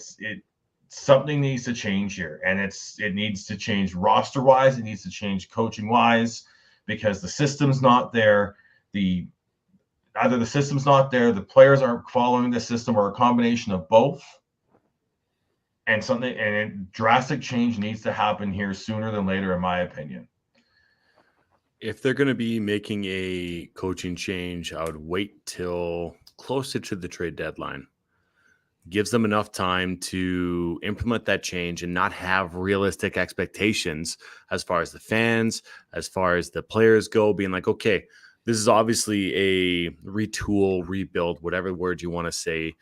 something needs to change here, and it needs to change roster-wise. It needs to change coaching-wise, because the system's not there. Either the system's not there, the players aren't following the system, or a combination of both. And drastic change needs to happen here sooner than later, in my opinion. If they're going to be making a coaching change, I would wait till closer to the trade deadline. Gives them enough time to implement that change and not have realistic expectations as far as the fans, as far as the players go, being like, okay, this is obviously a retool, rebuild, whatever word you want to say,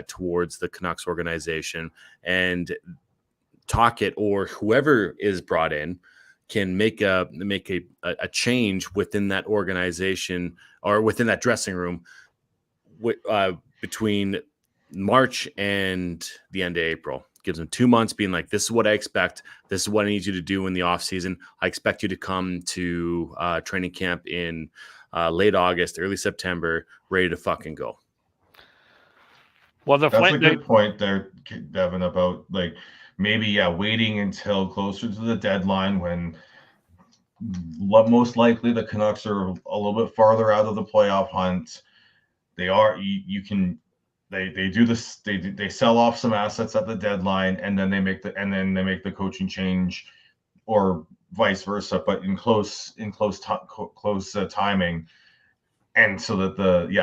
towards the Canucks organization. And Tocchett or whoever is brought in can make a change within that organization or within that dressing room between March and the end of April. Gives them 2 months being like, this is what I expect. This is what I need you to do in the off season. I expect you to come to training camp in late August, early September, ready to fucking go. Well, that's a good point there, Devin, about like maybe waiting until closer to the deadline, when most likely the Canucks are a little bit farther out of the playoff hunt. They are. They do this. They sell off some assets at the deadline, and then they make the coaching change, or vice versa, but in close timing. And so that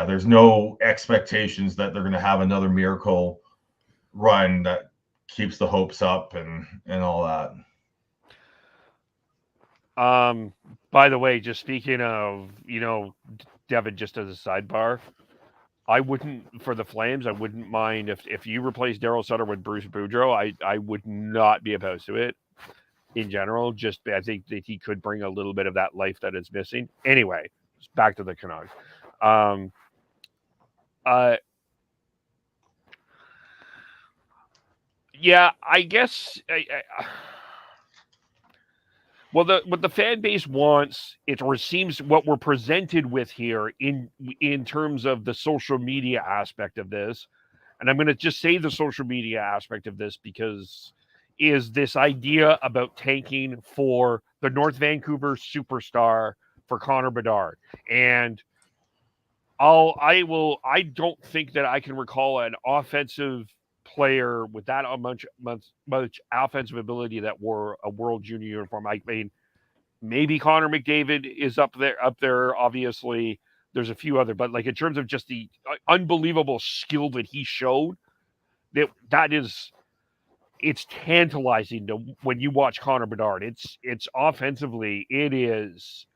there's no expectations that they're going to have another miracle run that keeps the hopes up and all that. By the way, just speaking of, Devin, just as a sidebar, I wouldn't, for the Flames, I wouldn't mind if you replace Daryl Sutter with Bruce Boudreau. I would not be opposed to it in general. Just, I think that he could bring a little bit of that life that is missing. Anyway, back to the Canucks. Yeah, I guess. Well, what the fan base wants, or seems what we're presented with here in terms of the social media aspect of this, and I'm going to just say the social media aspect of this because is this idea about tanking for the North Vancouver superstar for Connor Bedard. And I don't think that I can recall an offensive player with that much offensive ability that wore a World Junior uniform. I mean, maybe Connor McDavid is up there. Obviously, there's a few other, but like in terms of just the unbelievable skill that he showed, it's tantalizing when you watch Connor Bedard. It's offensively, it is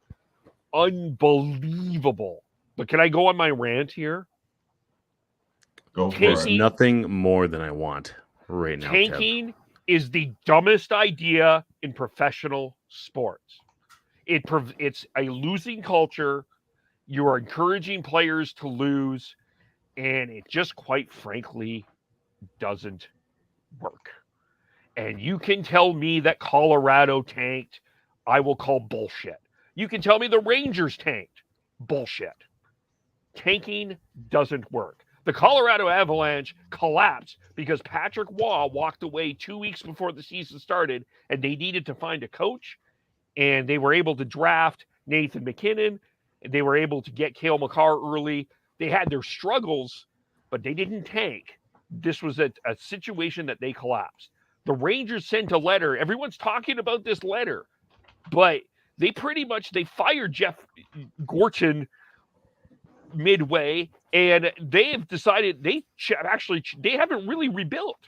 unbelievable. But can I go on my rant here? Go for There's it. nothing more than I want right now. Tanking is the dumbest idea in professional sports. It's a losing culture. You are encouraging players to lose, and it just quite frankly doesn't work. And you can tell me that Colorado tanked, I will call bullshit. You can tell me the Rangers tanked, bullshit. Tanking doesn't work. The Colorado Avalanche collapsed because Patrick Waugh walked away 2 weeks before the season started, and they needed to find a coach, and they were able to draft Nathan McKinnon, and they were able to get Cale Makar early. They had their struggles, but they didn't tank. This was a situation that they collapsed. The Rangers sent a letter. Everyone's talking about this letter, but they fired Jeff Gorton midway, and they have decided they haven't really rebuilt.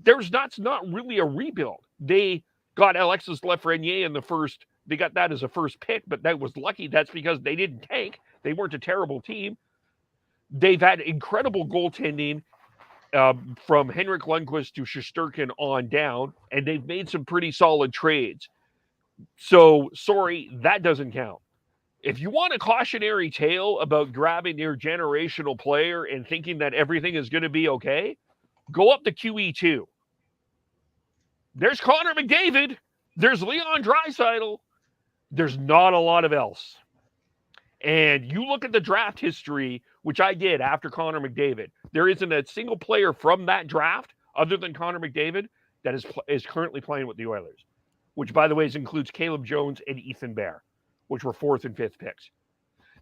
That's not really a rebuild. They got Alexis Lafreniere in the first. They got that as a first pick, but that was lucky. That's because they didn't tank. They weren't a terrible team. They've had incredible goaltending from Henrik Lundqvist to Shesterkin on down, and they've made some pretty solid trades. So, sorry, that doesn't count. If you want a cautionary tale about grabbing your generational player and thinking that everything is going to be okay, go up to QE2. There's Connor McDavid. There's Leon Draisaitl. There's not a lot of else. And you look at the draft history, which I did after Connor McDavid. There isn't a single player from that draft, other than Connor McDavid, that is currently playing with the Oilers, which, by the way, includes Caleb Jones and Ethan Bear, which were 4th and 5th picks.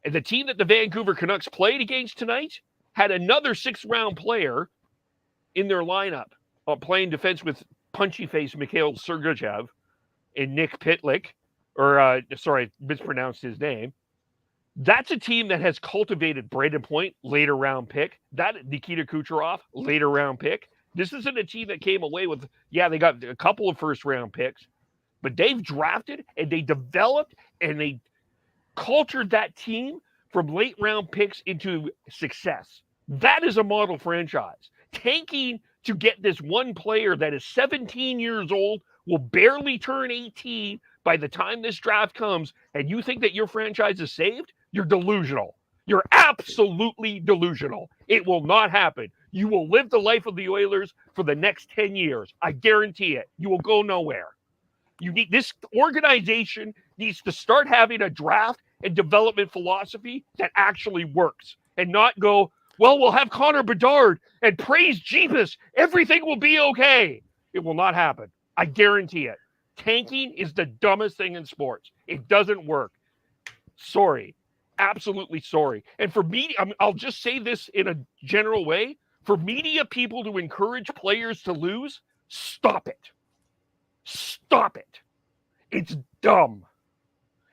And the team that the Vancouver Canucks played against tonight had another 6th-round player in their lineup, playing defense with punchy-faced Mikhail Sergachev and Nick Pitlick, mispronounced his name. That's a team that has cultivated Braden Point, later round pick. That Nikita Kucherov, later round pick. This isn't a team that came away with, they got a couple of first-round picks, but they've drafted and they developed and they cultured that team from late-round picks into success. That is a model franchise. Tanking to get this one player that is 17 years old, will barely turn 18 by the time this draft comes, and you think that your franchise is saved? You're delusional. You're absolutely delusional. It will not happen. You will live the life of the Oilers for the next 10 years. I guarantee it. You will go nowhere. This organization needs to start having a draft and development philosophy that actually works, and not go, well, we'll have Connor Bedard and praise Jeebus. Everything will be okay. It will not happen. I guarantee it. Tanking is the dumbest thing in sports. It doesn't work. Sorry. Absolutely sorry. And for me, I'll just say this in a general way. For media people to encourage players to lose, stop it. Stop it. It's dumb.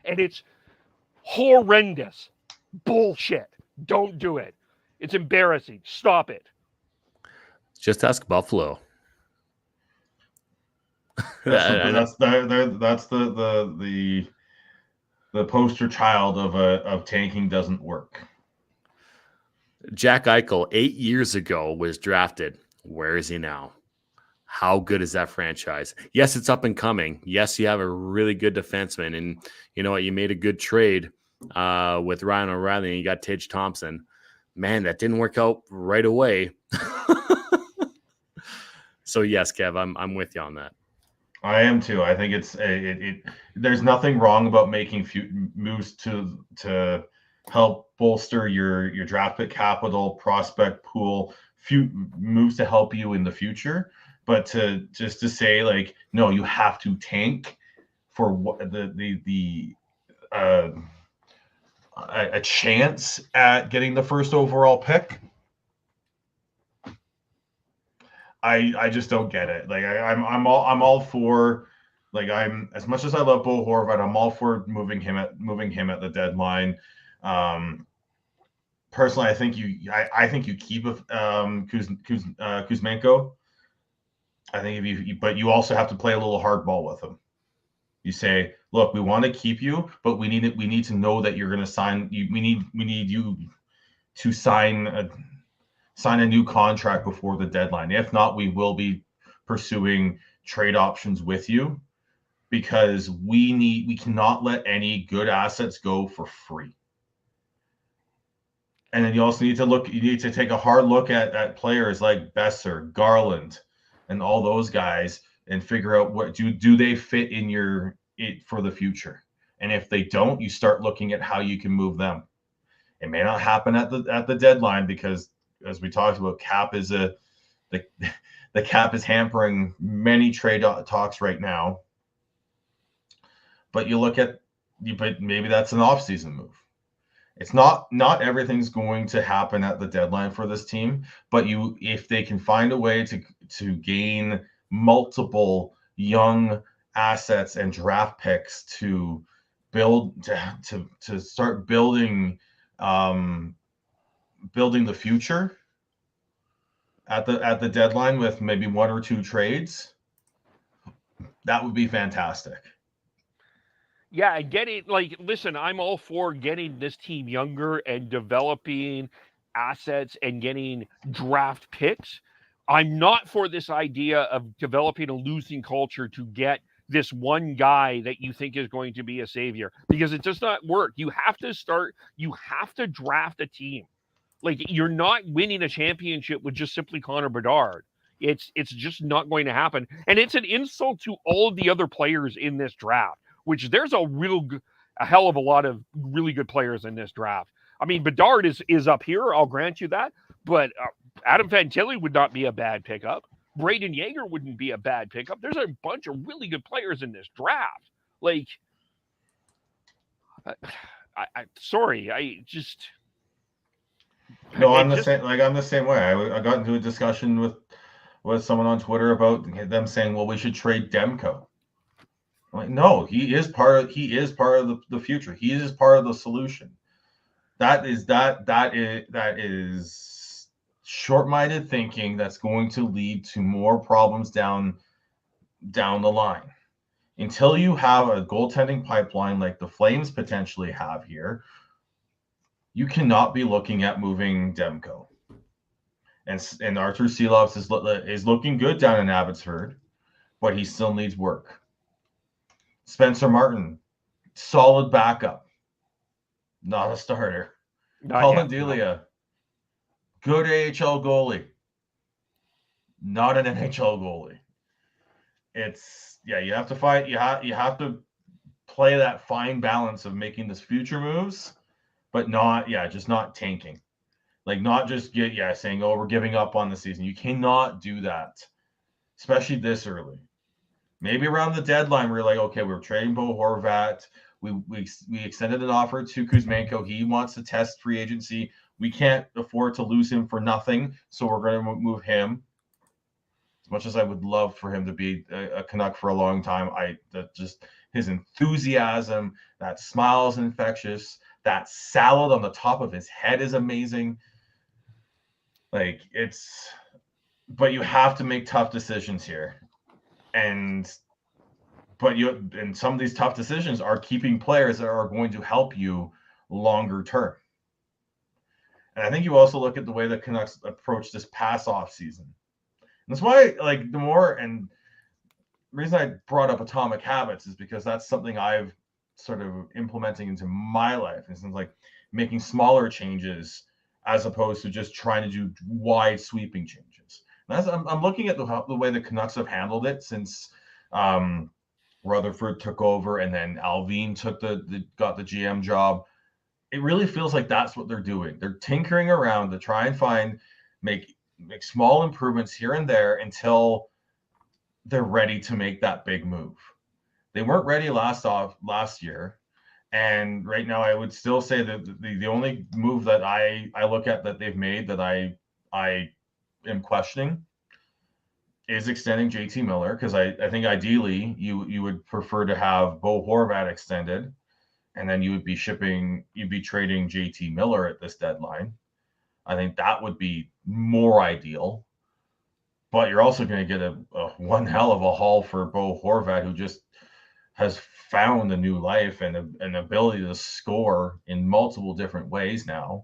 And it's horrendous. Bullshit. Don't do it. It's embarrassing. Stop it. Just ask Buffalo. That's the poster child of tanking doesn't work. Jack Eichel 8 years ago was drafted. Where is he now? How good is that franchise? Yes, it's up and coming. Yes, you have a really good defenseman, and you know what? You made a good trade with Ryan O'Reilly, and you got Tage Thompson. Man, that didn't work out right away. So yes, Kev, I'm with you on that. I am too. I think it's there's nothing wrong about making moves to help bolster your draft pick capital, prospect pool, few moves to help you in the future. But to say like, no, you have to tank for what a chance at getting the first overall pick. I just don't get it. Like I'm all for, like, I'm, as much as I love Bo Horvat, I'm all for moving him at the deadline. Personally, I think you keep Kuzmenko. I think but you also have to play a little hardball with him. You say, look, we want to keep you, but we need to know that you're going to sign. We need you to sign a new contract before the deadline. If not, we will be pursuing trade options with you, because we cannot let any good assets go for free. And then you also need to take a hard look at players like Besser, Garland, and all those guys, and figure out what do they fit in for the future. And if they don't, you start looking at how you can move them. It may not happen at the deadline, because, as we talked about, the cap is hampering many trade talks right now. But but maybe that's an off-season move. It's not everything's going to happen at the deadline for this team, but if they can find a way to gain multiple young assets and draft picks to start building the future at the deadline with maybe one or two trades, that would be fantastic. Yeah, listen, I'm all for getting this team younger and developing assets and getting draft picks. I'm not for this idea of developing a losing culture to get this one guy that you think is going to be a savior, because it does not work. You have to draft a team. Like, you're not winning a championship with just simply Connor Bedard. It's just not going to happen. And it's an insult to all of the other players in this draft, which there's a hell of a lot of really good players in this draft. I mean, Bedard is up here, I'll grant you that, but Adam Fantilli would not be a bad pickup. Braden Yeager wouldn't be a bad pickup. There's a bunch of really good players in this draft. Like, sorry, I just... No, I'm the same. Like, I'm the same way. I got into a discussion with someone on Twitter about them saying, "Well, we should trade Demko." I'm like, no, he is part of the future. He is part of the solution. That is short-minded thinking that's going to lead to more problems down the line. Until you have a goaltending pipeline like the Flames potentially have here, you cannot be looking at moving Demko. And Arthur Seelovs is looking good down in Abbotsford, but he still needs work. Spencer Martin, solid backup, not a starter. Colin Delia, good AHL goalie, not an NHL goalie. You have to play that fine balance of making this future moves, but just not tanking. Like, not just saying, oh, we're giving up on the season. You cannot do that, especially this early. Maybe around the deadline, we're like, okay, we're trading Bo Horvat. We extended an offer to Kuzmenko. He wants to test free agency. We can't afford to lose him for nothing, so we're going to move him. As much as I would love for him to be a Canuck for a long time, just his enthusiasm, that smile is infectious. That salad on the top of his head is amazing. Like, but you have to make tough decisions here. And some of these tough decisions are keeping players that are going to help you longer term. And I think you also look at the way the Canucks approach this past off season. And that's why, like, the reason I brought up Atomic Habits is because that's something I've sort of implementing into my life. It's like making smaller changes as opposed to just trying to do wide sweeping changes. I'm looking at the way the Canucks have handled it since Rutherford took over, and then Alvin got the GM job. It really feels like that's what they're doing. They're tinkering around to try and make small improvements here and there until they're ready to make that big move. They weren't ready last year. And right now, I would still say that the only move that I look at that they've made that I am questioning is extending JT Miller, because I think ideally you would prefer to have Bo Horvat extended, and then you'd be trading JT Miller at this deadline. I think that would be more ideal. But you're also going to get a one hell of a haul for Bo Horvat, who just has found a new life and an ability to score in multiple different ways now.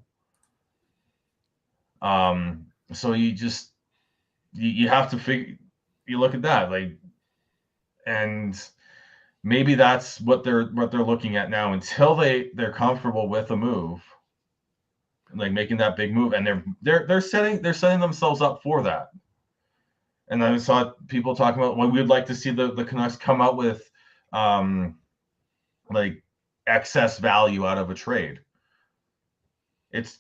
So you have to you look at that, like, and maybe that's what they're looking at now until they're comfortable with a move, like making that big move, and they're setting themselves up for that. And I saw people talking about, well, we'd like to see the Canucks come out with like excess value out of a trade. It's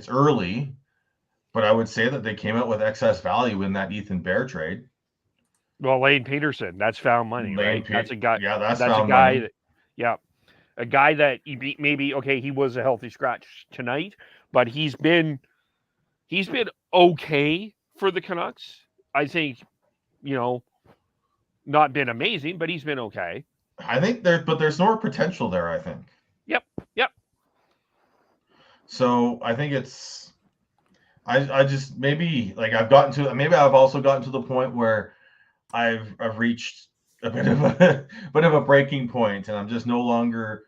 early, but I would say that they came out with excess value in that Ethan Bear trade. Well, Lane Peterson, that's found money, right? That's a guy. Yeah, that's a found guy money. A guy that maybe he was a healthy scratch tonight, but he's been okay for the Canucks. I think, not been amazing, but he's been okay. I think there's more potential there, I think. Yep. So I think I just maybe I've also gotten to the point where I've reached a bit of a breaking point, and I'm just no longer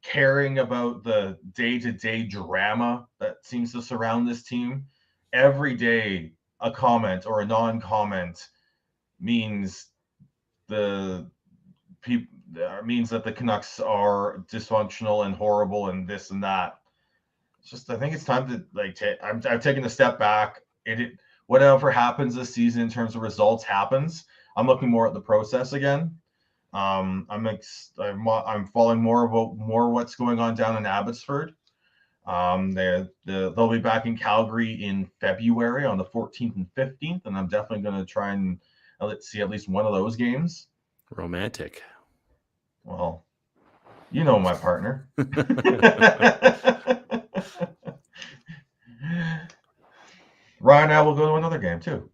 caring about the day-to-day drama that seems to surround this team. Every day, a comment or a non-comment means that the Canucks are dysfunctional and horrible and this and that. It's just, I think it's time to I've taken a step back. Whatever happens this season in terms of results happens. I'm looking more at the process again. I'm following more what's going on down in Abbotsford. They'll be back in Calgary in February on the 14th and 15th, and I'm definitely going to try and see at least one of those games. Romantic. Well, you know my partner. Ryan and I will go to another game too.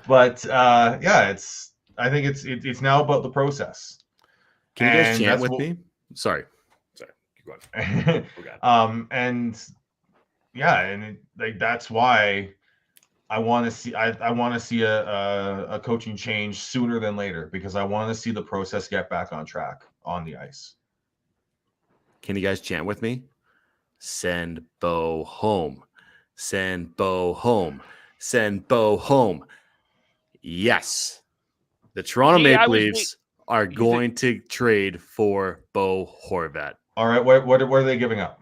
But I think it's now about the process. Can you guys chant with me? Sorry. Keep going. That's why I want to see a coaching change sooner than later, because I want to see the process get back on track on the ice. Can you guys chant with me? Send Bo home. Send Bo home. Send Bo home. Yes. The Toronto Maple Leafs are going to trade for Bo Horvat. All right. What are they giving up?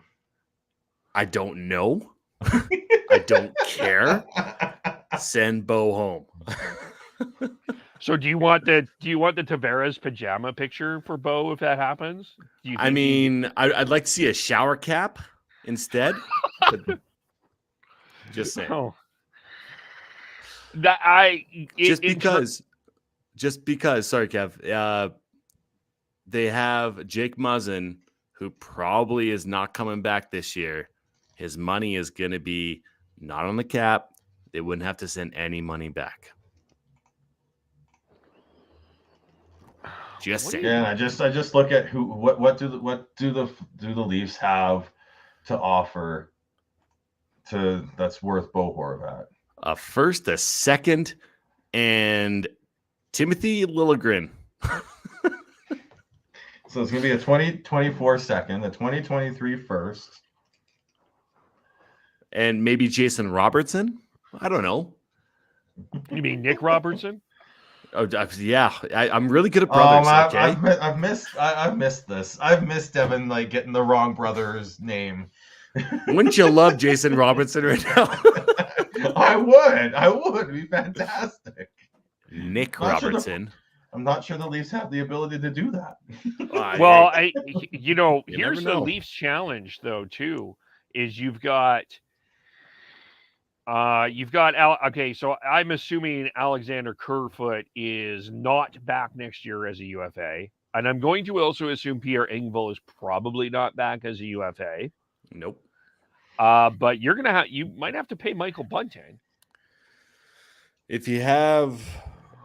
I don't know. I don't care. Send Bo home. So do you want the Tavares pajama picture for Bo if that happens? I'd like to see a shower cap instead. Just saying. Oh. Just because, sorry, Kev. They have Jake Muzzin, who probably is not coming back this year. His money is going to be not on the cap. They wouldn't have to send any money back. Just saying. Yeah, I just look at what do the Leafs have to offer that's worth Bo Horvat? A first, a second, and Timothy Liljegren. So it's going to be a 2024 second, a 2023 first. And maybe Jason Robertson? I don't know. You mean Nick Robertson? Oh, yeah. I'm really good at brothers. I've missed this. I've missed Devin getting the wrong brother's name. Wouldn't you love Jason Robertson right now? I would. It'd be fantastic. Nick Not sure Robertson. I'm not sure the Leafs have the ability to do that. Well, You here's never the know. Leafs challenge though too, is you've got okay, so I'm assuming Alexander Kerfoot is not back next year as a UFA. And I'm going to also assume Pierre Engvall is probably not back as a UFA. Nope. But you might have to pay Michael Bunting. If you have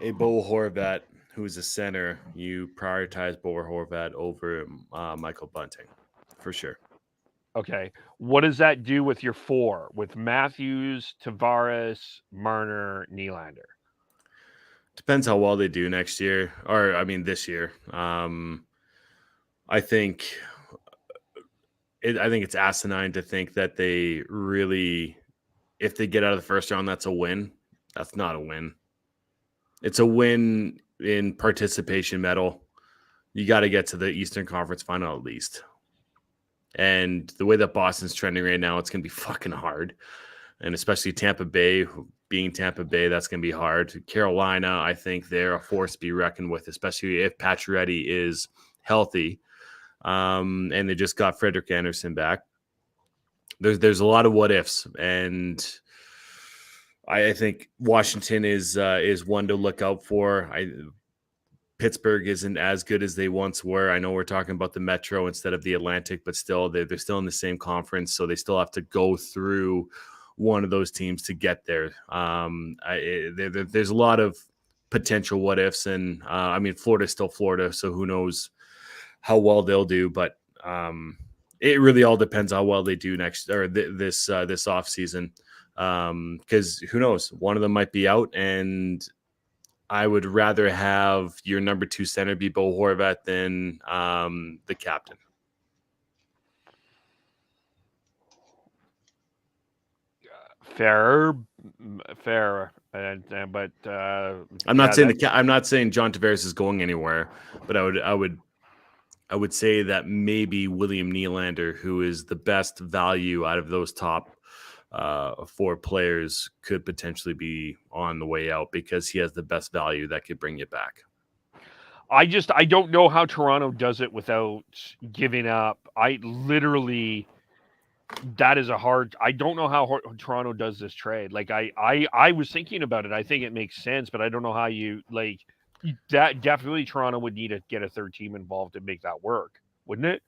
a Bo Horvat who's a center, you prioritize Bo Horvat over Michael Bunting, for sure. Okay. What does that do with your four? With Matthews, Tavares, Marner, Nylander? Depends how well they do next year, or I mean this year. I think it's asinine to think that they really, if they get out of the first round, that's a win. That's not a win. It's a win in participation medal. You got to get to the Eastern Conference final at least. And the way that Boston's trending right now, it's going to be fucking hard. And especially Tampa Bay, being Tampa Bay, that's going to be hard. Carolina, I think they're a force to be reckoned with, especially if Pacioretty is healthy. And they just got Frederik Andersen back. There's a lot of what ifs, and I think Washington is one to look out for. Pittsburgh isn't as good as they once were. I know we're talking about the Metro instead of the Atlantic, but still they're still in the same conference, so they still have to go through one of those teams to get there. There's a lot of potential what ifs, and I mean Florida's still Florida, so who knows how well they'll do, but it really all depends how well they do next or this off season, because who knows, one of them might be out, and I would rather have your number 2 center be Bo Horvat than the captain. Fair, but I'm not saying I'm not saying John Tavares is going anywhere, but I would say that maybe William Nylander, who is the best value out of those top 4 players, could potentially be on the way out because he has the best value that could bring you back. I don't know how Toronto does it without giving up. I don't know how Toronto does this trade. Like I was thinking about it. I think it makes sense, but I don't know how you that. Definitely Toronto would need to get a third team involved to make that work, wouldn't it?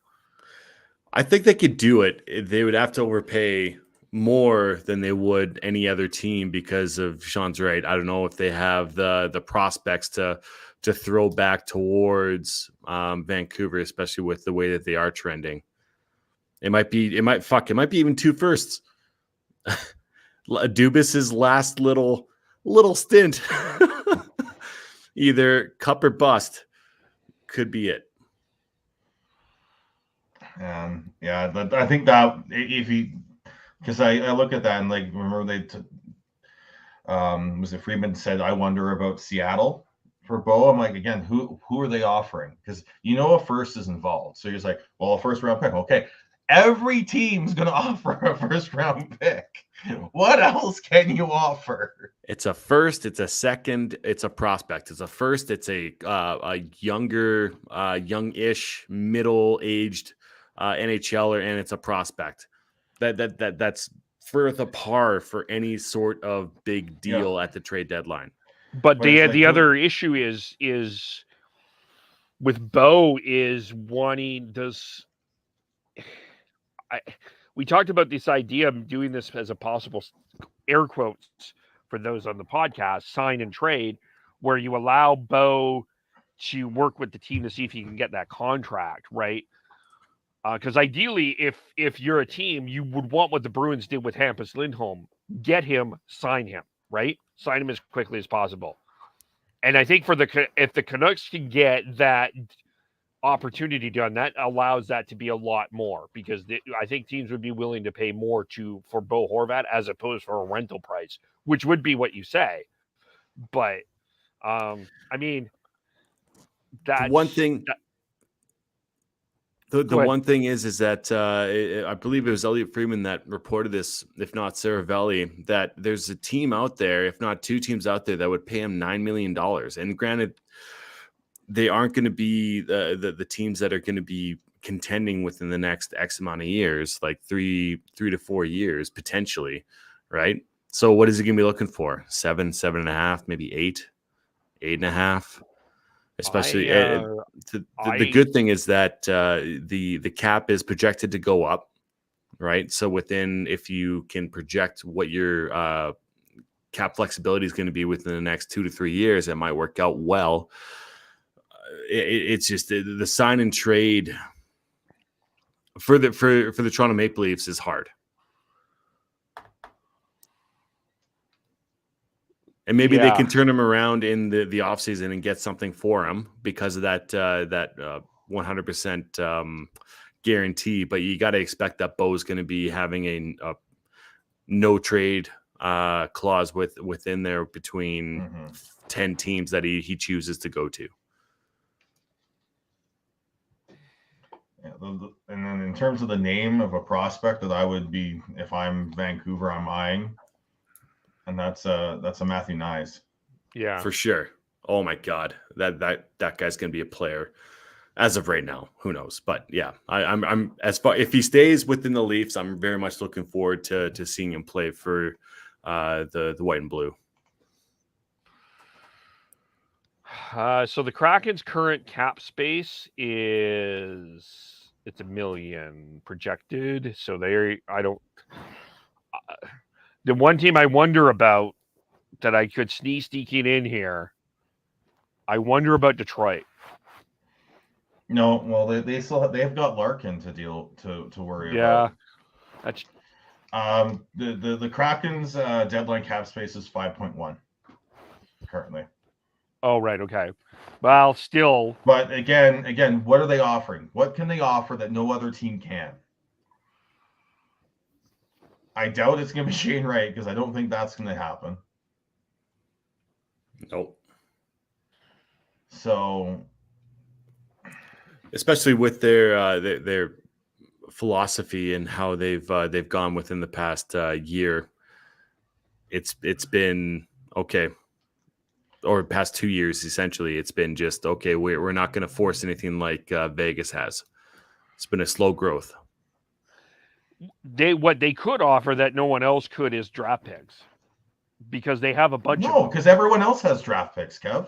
I think they could do it. They would have to overpay more than they would any other team because of Sean's right. I don't know if they have the prospects to throw back towards Vancouver, especially with the way that they are trending. It might be even 2 firsts. Dubas's last little stint, either cup or bust, could be it. Yeah, but I think that if he, because I look at that and like remember was it Friedman said I wonder about Seattle for Bo. I'm like, again, who are they offering? Because a first is involved, so you're just like, well, a first round pick, okay. Every team's going to offer a first round pick. What else can you offer? It's a first, it's a second, it's a prospect. It's a first, it's a younger, youngish, middle-aged NHLer, and it's a prospect. That's for the par for any sort of big deal at the trade deadline. But the other issue is with Bo is wanting we talked about this idea of doing this as a possible air quotes for those on the podcast, sign and trade, where you allow Bo to work with the team to see if he can get that contract, right? Because ideally, if you're a team, you would want what the Bruins did with Hampus Lindholm. Get him, sign him, right? Sign him as quickly as possible. And I think if the Canucks can get that opportunity done, that allows that to be a lot more, because I think teams would be willing to pay more for Bo Horvat as opposed for a rental price, which would be what you say. But I mean, that's one thing. The one thing is that I believe it was Elliot Freeman that reported this, if not Saravelli, that there's a team out there, if not two teams out there, that would pay him $9 million. And granted, they aren't going to be the teams that are going to be contending within the next X amount of years, like three to 4 years potentially, right? So what is he going to be looking for? 7.5, maybe 8.5. Especially the good thing is that the cap is projected to go up, right? So if you can project what your cap flexibility is going to be within the next 2 to 3 years, it might work out well. It's just the sign and trade for the Toronto Maple Leafs is hard. And maybe they can turn him around in the offseason and get something for him because of that 100% guarantee. But you got to expect that Bo's going to be having a no trade clause within there between 10 teams that he chooses to go to. Yeah, and then in terms of the name of a prospect that I would be, if I'm Vancouver, I'm eyeing. And that's a Matthew Nyes. Yeah, for sure. Oh my God, that guy's going to be a player. As of right now, who knows? But yeah, I'm as far if he stays within the Leafs, I'm very much looking forward to seeing him play for the white and blue. So the Kraken's current cap space is $1 million projected. So the one team I wonder about that I could sneaking in here, I wonder about Detroit. No, well, they've got Larkin to worry about. Yeah, that's the Kraken's deadline cap space is 5.1 currently. Oh, right, okay. Well, still, but again, what are they offering? What can they offer that no other team can? I doubt it's going to be Shane Wright because I don't think that's going to happen. Nope. So, especially with their philosophy and how they've gone within the past year, it's been okay. Or past 2 years, essentially, it's been just okay. We're not going to force anything like Vegas has. It's been a slow growth. What they could offer that no one else could is draft picks because they have a bunch of them. Because everyone else has draft picks, Kev.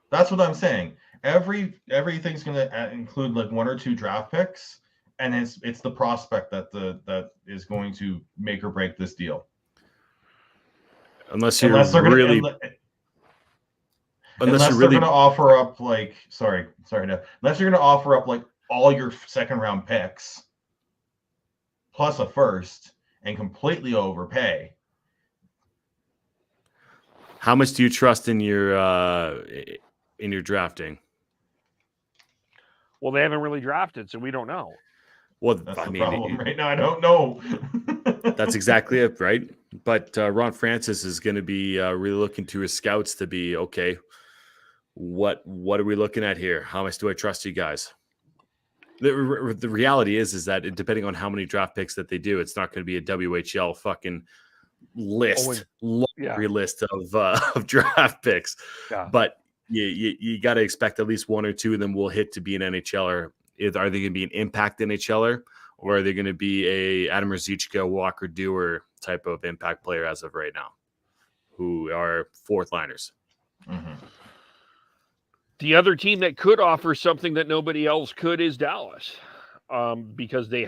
That's what I'm saying. Everything's going to include like 1 or 2 draft picks, and it's the prospect that is going to make or break this deal. Unless they're really going to offer up like unless you're going to offer up like all your second round picks plus a first and completely overpay. How much do you trust in your drafting? Well, they haven't really drafted, so we don't know. Well, that's the problem right now. I don't know. That's exactly it, right? But Ron Francis is going to be really looking to his scouts to be okay. What are we looking at here? How much do I trust you guys? The reality is that depending on how many draft picks that they do, it's not going to be a WHL fucking list, list of draft picks. Yeah. But you got to expect at least 1 or 2 of them will hit to be an NHLer. Are they going to be an impact NHLer, or are they going to be a Adam Ruzicka, Walker Duehr type of impact player as of right now, who are fourth liners? Mm-hmm. The other team that could offer something that nobody else could is Dallas, because they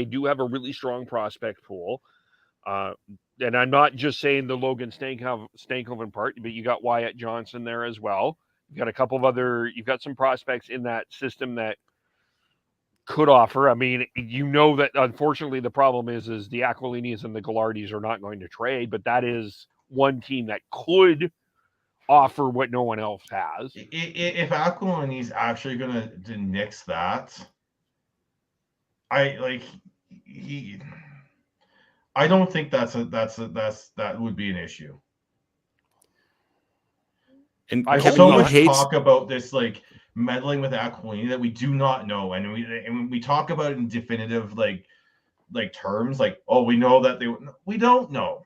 do have a really strong prospect pool. And I'm not just saying the Logan Stankoven part, but you got Wyatt Johnson there as well. You've got a couple of you've got some prospects in that system that could offer. I mean, that unfortunately the problem is the Aquilinis and the Gallardis are not going to trade, but that is one team that could offer what no one else has. If Aquilini's actually going to nix that, I don't think that would be an issue. And so much talk about this like meddling with Aquilini that we do not know, and we talk about it in definitive like terms, like, oh, we know that we don't know.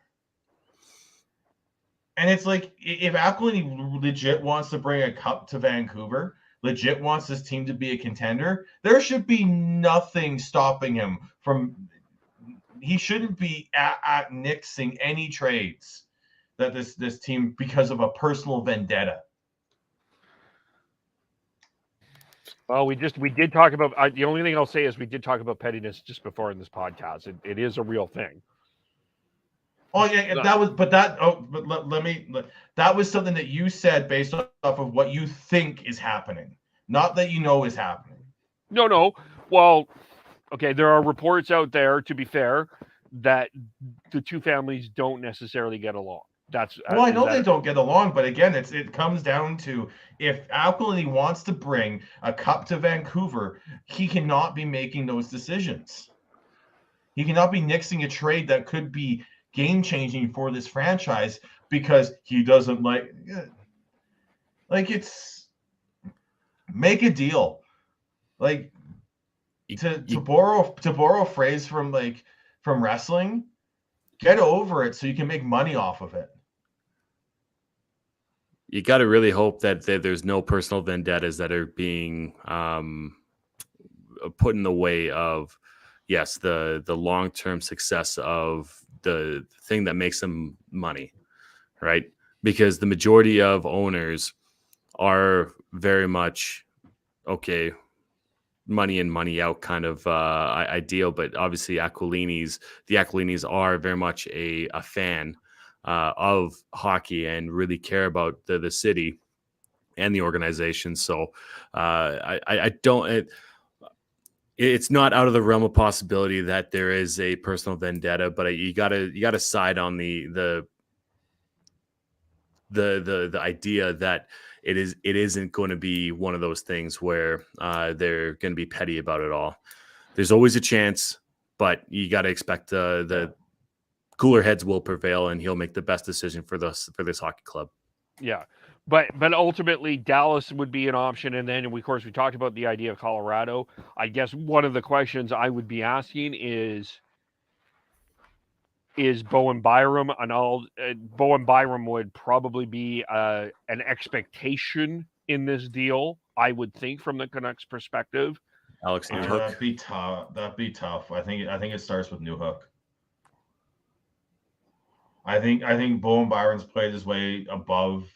And it's like, if Aquilini legit wants to bring a cup to Vancouver, legit wants this team to be a contender, there should be nothing stopping him from. He shouldn't be at nixing any trades that this team because of a personal vendetta. Well, we did talk about. The only thing I'll say is we did talk about pettiness just before in this podcast. It is a real thing. Oh yeah, that was. But let me. That was something that you said based off of what you think is happening, not that you know is happening. No. Well, okay. There are reports out there, to be fair, that the two families don't necessarily get along. Well, I know they don't get along, but again, it comes down to, if Aquilini wants to bring a cup to Vancouver, he cannot be making those decisions. He cannot be nixing a trade that could be game-changing for this franchise because he doesn't like it's make a deal. Like, to borrow a phrase from wrestling, get over it so you can make money off of it. You got to really hope that there's no personal vendettas that are being put in the way of, yes, the long-term success of the thing that makes them money, right? Because the majority of owners are very much, okay, money in, money out kind of ideal. But obviously the Aquilinis are very much a fan of hockey and really care about the city and the organization. So I don't. It's not out of the realm of possibility that there is a personal vendetta, but you gotta side on the idea that it isn't going to be one of those things where they're going to be petty about it all. There's always a chance, but you got to expect the cooler heads will prevail, and he'll make the best decision for this hockey club. Yeah, but ultimately Dallas would be an option, and then of course we talked about the idea of Colorado. I guess one of the questions I would be asking is Bowen Byram and all. Bowen Byram would probably be an expectation in this deal, I would think, from the Canucks perspective. Alex Newhook. That'd be tough. I think it starts with Newhook. I think Bowen Byron's played his way above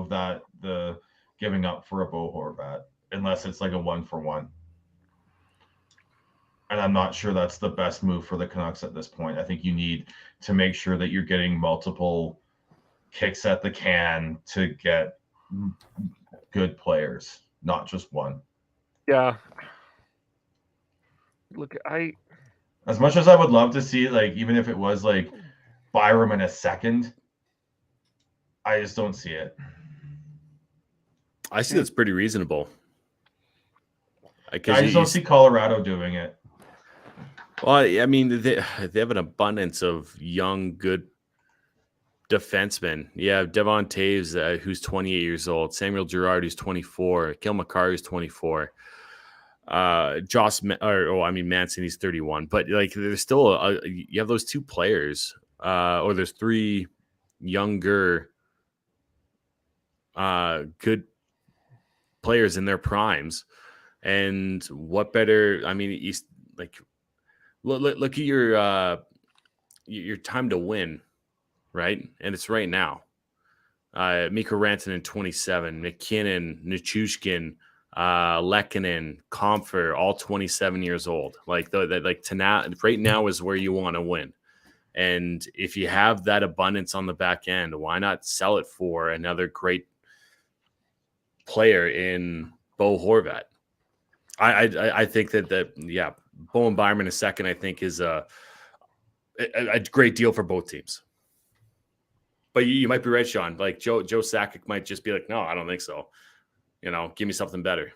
that, the giving up for a Bo Horvat, unless it's like a 1-for-1. And I'm not sure that's the best move for the Canucks at this point. I think you need to make sure that you're getting multiple kicks at the can to get good players, not just one. Yeah. Look, as much as I would love to see, like, even if it was like Byram in a second, I just don't see it. I see that's pretty reasonable. I just don't see Colorado doing it. Well, I mean, they have an abundance of young, good defensemen. You have Devon Taves, who's 28 years old. Samuel Girard, who's 24. Kale McCarr, who's 24. Manson, he's 31. But like, there's still you have those two players, or there's three younger, good players in their primes. And what better? I mean, he's like, look at your time to win, right? And it's right now. Mikko Rantanen, 27, McKinnon, Nichushkin, Lehkonen, Comfer, all 27 years old. Right now is where you want to win. And if you have that abundance on the back end, why not sell it for another great player in Bo Horvat? I think that Bowen Byram in a second, I think, is a great deal for both teams. But you might be right, Sean. Like Joe Sakic might just be like, no, I don't think so. Give me something better.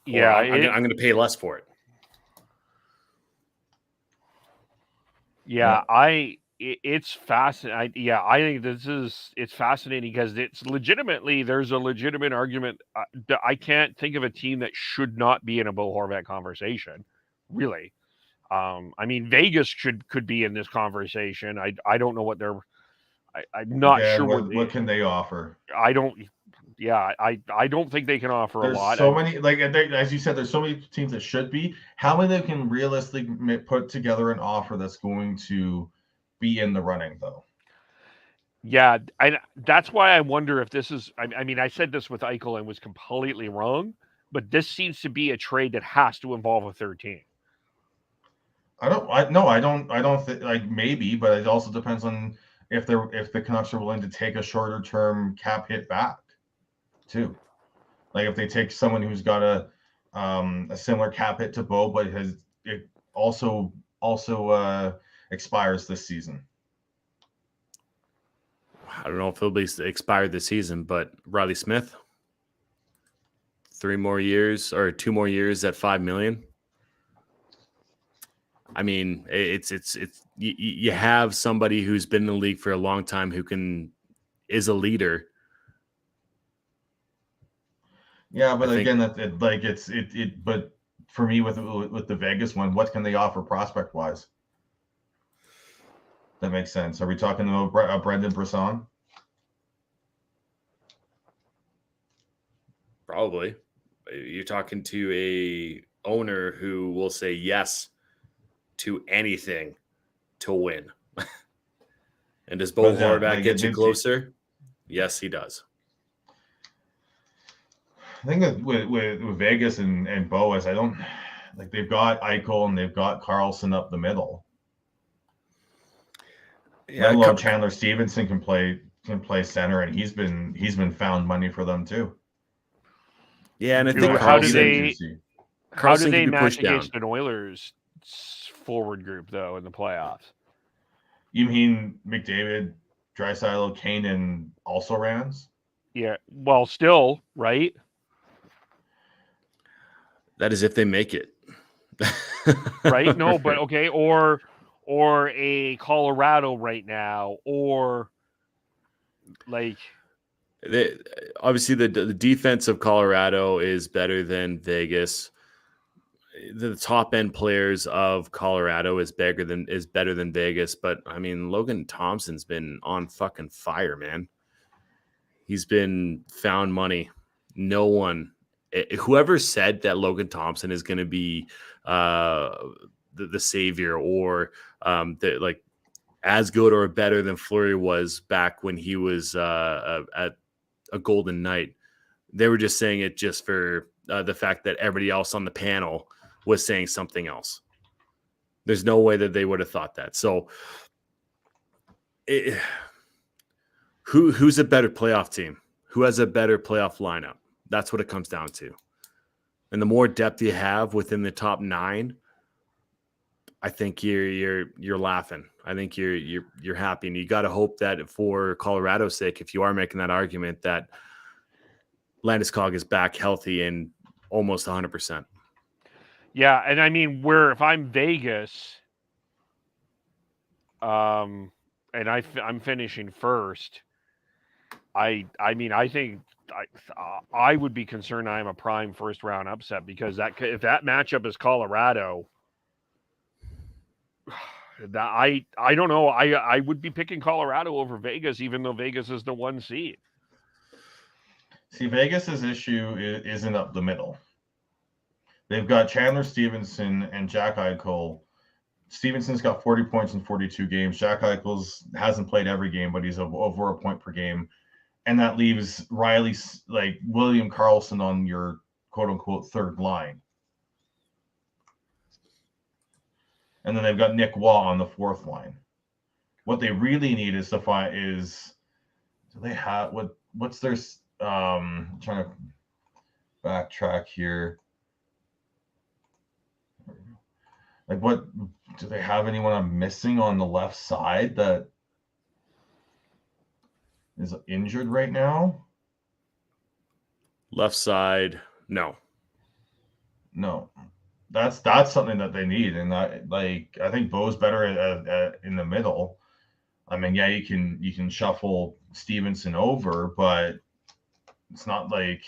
Yeah, I'm going to pay less for it. Yeah, I it's fascinating. I think it's fascinating because there's a legitimate argument. I can't think of a team that should not be in a Bo Horvat conversation, really. I mean, Vegas could be in this conversation. I don't know what I'm not Again, sure what can they offer. I don't think they can offer There's a lot. so many, like as you said, there's so many teams that should be. How many they can realistically put together an offer that's going to be in the running, though? Yeah, that's why I wonder if this is. I mean, I said this with Eichel and was completely wrong, but this seems to be a trade that has to involve a third team. I don't think, like, maybe, but it also depends on if the Canucks are willing to take a shorter term cap hit back, too. Like if they take someone who's got a similar cap hit to Bo, but it also expires this season. I don't know if he'll be expired this season, but Riley Smith, 2 more years at $5 million. I mean, it's you have somebody who's been in the league for a long time who is a leader. Yeah, but again, but for me with the Vegas one, what can they offer prospect wise? That makes sense. Are we talking about Brendan Brisson? Probably. You're talking to a owner who will say yes to anything to win. And does Bo Horvat get you closer? Yes, he does. I think with Vegas and Boas, I don't like, they've got Eichel and they've got Carlson up the middle. Yeah, Chandler Stevenson can play center, and he's been found money for them too. Yeah, and I think how do they match against an Oilers forward group though in the playoffs? You mean McDavid, Draisaitl, Kane, and also Rans? Yeah, well, still right. That is if they make it. Right? No, but okay, or a Colorado right now, or like obviously the defense of Colorado is better than Vegas. The top end players of Colorado is better than Vegas, but I mean Logan Thompson's been on fucking fire, man. He's been found money. No one, whoever said that Logan Thompson is going to be the savior or like as good or better than Fleury was back when he was at a Golden Knight, they were just saying it just for the fact that everybody else on the panel was saying something else. There's no way that they would have thought that. So who's a better playoff team? Who has a better playoff lineup? That's what it comes down to. And the more depth you have within the top 9, I think you're laughing. I think you're happy, and you got to hope that for Colorado's sake, if you are making that argument, that Landeskog is back healthy and almost 100%. Yeah, and I mean, if I'm Vegas, and I'm finishing first, I mean, I think I would be concerned I am a prime first round upset, because if that matchup is Colorado, I don't know. I would be picking Colorado over Vegas, even though Vegas is the 1 seed. See, Vegas's issue isn't up the middle. They've got Chandler Stevenson and Jack Eichel. Stevenson's got 40 points in 42 games. Jack Eichel hasn't played every game, but he's over a point per game. And that leaves William Karlsson on your quote-unquote third line. And then they've got Nick Waugh on the fourth line. What they really need is do they have what's their I'm trying to backtrack here. Like, what do they have? Anyone I'm missing on the left side that is injured right now? Left side, no. That's something that they need, and I think Bo's better in the middle. I mean, yeah, you can shuffle Stevenson over, but it's not like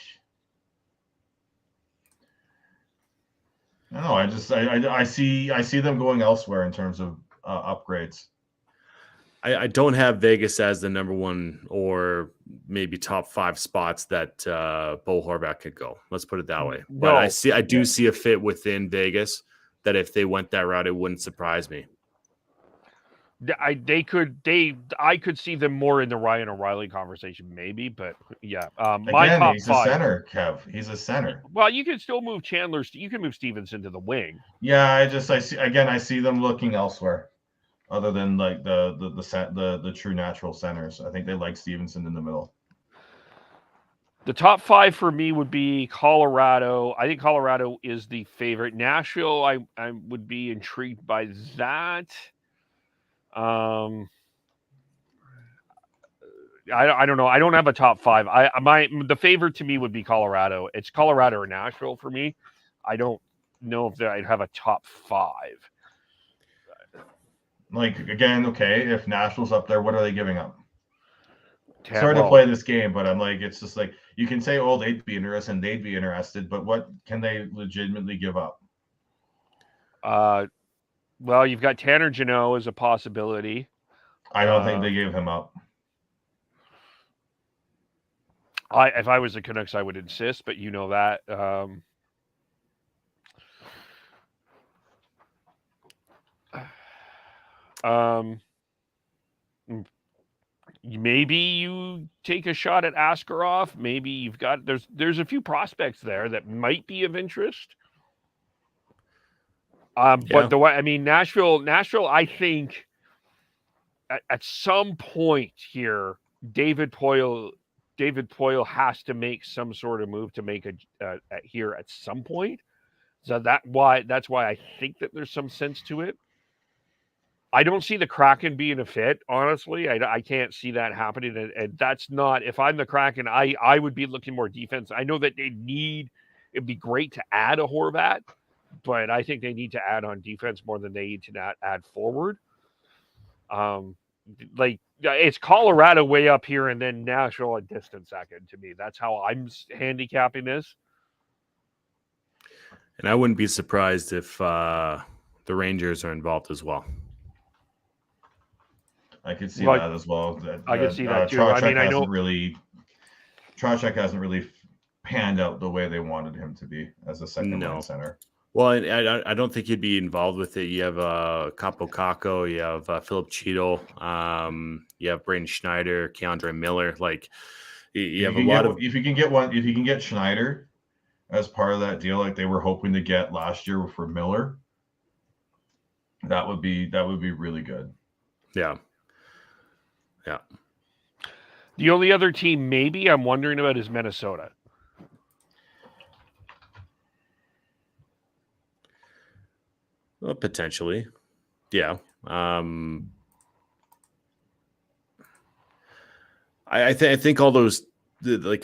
I don't know. I see them going elsewhere in terms of upgrades. I don't have Vegas as the number one or maybe top 5 spots that Bo Horvat could go. Let's put it that way. But I do see a fit within Vegas that if they went that route, it wouldn't surprise me. I could see them more in the Ryan O'Reilly conversation, maybe, but yeah. My top he's 5. A center, Kev. He's a center. Well, you can still move Chandler. You can move Stevenson to the wing. Yeah, I see them looking elsewhere, other than like the true natural centers. I think they like Stevenson in the middle. The top 5 for me would be Colorado. I think Colorado is the favorite. Nashville, I would be intrigued by that. I don't know. I don't have a top 5. The favorite to me would be Colorado. It's Colorado or Nashville for me. I don't know if I'd have a top 5. Like again, okay, if Nashville's up there, what are they giving up? Sorry to play this game, but I'm like, it's just like you can say, oh, they'd be interested, but what can they legitimately give up? Well, you've got Tanner Jeannot as a possibility. I don't think they gave him up. If I was the Canucks, I would insist, but you know that. Maybe you take a shot at Askarov. Maybe you've got there's a few prospects there that might be of interest. But the way Nashville, I think at some point here, David Poile has to make some sort of move to make here at some point. So that's why I think that there's some sense to it. I don't see the Kraken being a fit, honestly. I can't see that happening. And that's not, if I'm the Kraken, I would be looking more defense. I know that it'd be great to add a Horvat, but I think they need to add on defense more than they need to add forward. Like it's Colorado way up here and then Nashville a distant second to me. That's how I'm handicapping this. And I wouldn't be surprised if the Rangers are involved as well. I could see that as well. I could see that too. Tocchett hasn't really panned out the way they wanted him to be as a second line center. Well, I don't think he'd be involved with it. You have Capo Caco, you have Philip Cheadle, you have Braden Schneider, Keandre Miller. Like you have a lot of. If you can get Schneider as part of that deal, like they were hoping to get last year for Miller, that would be really good. Yeah. Yeah. The only other team maybe I'm wondering about is Minnesota. Well, potentially. Yeah. I think all those,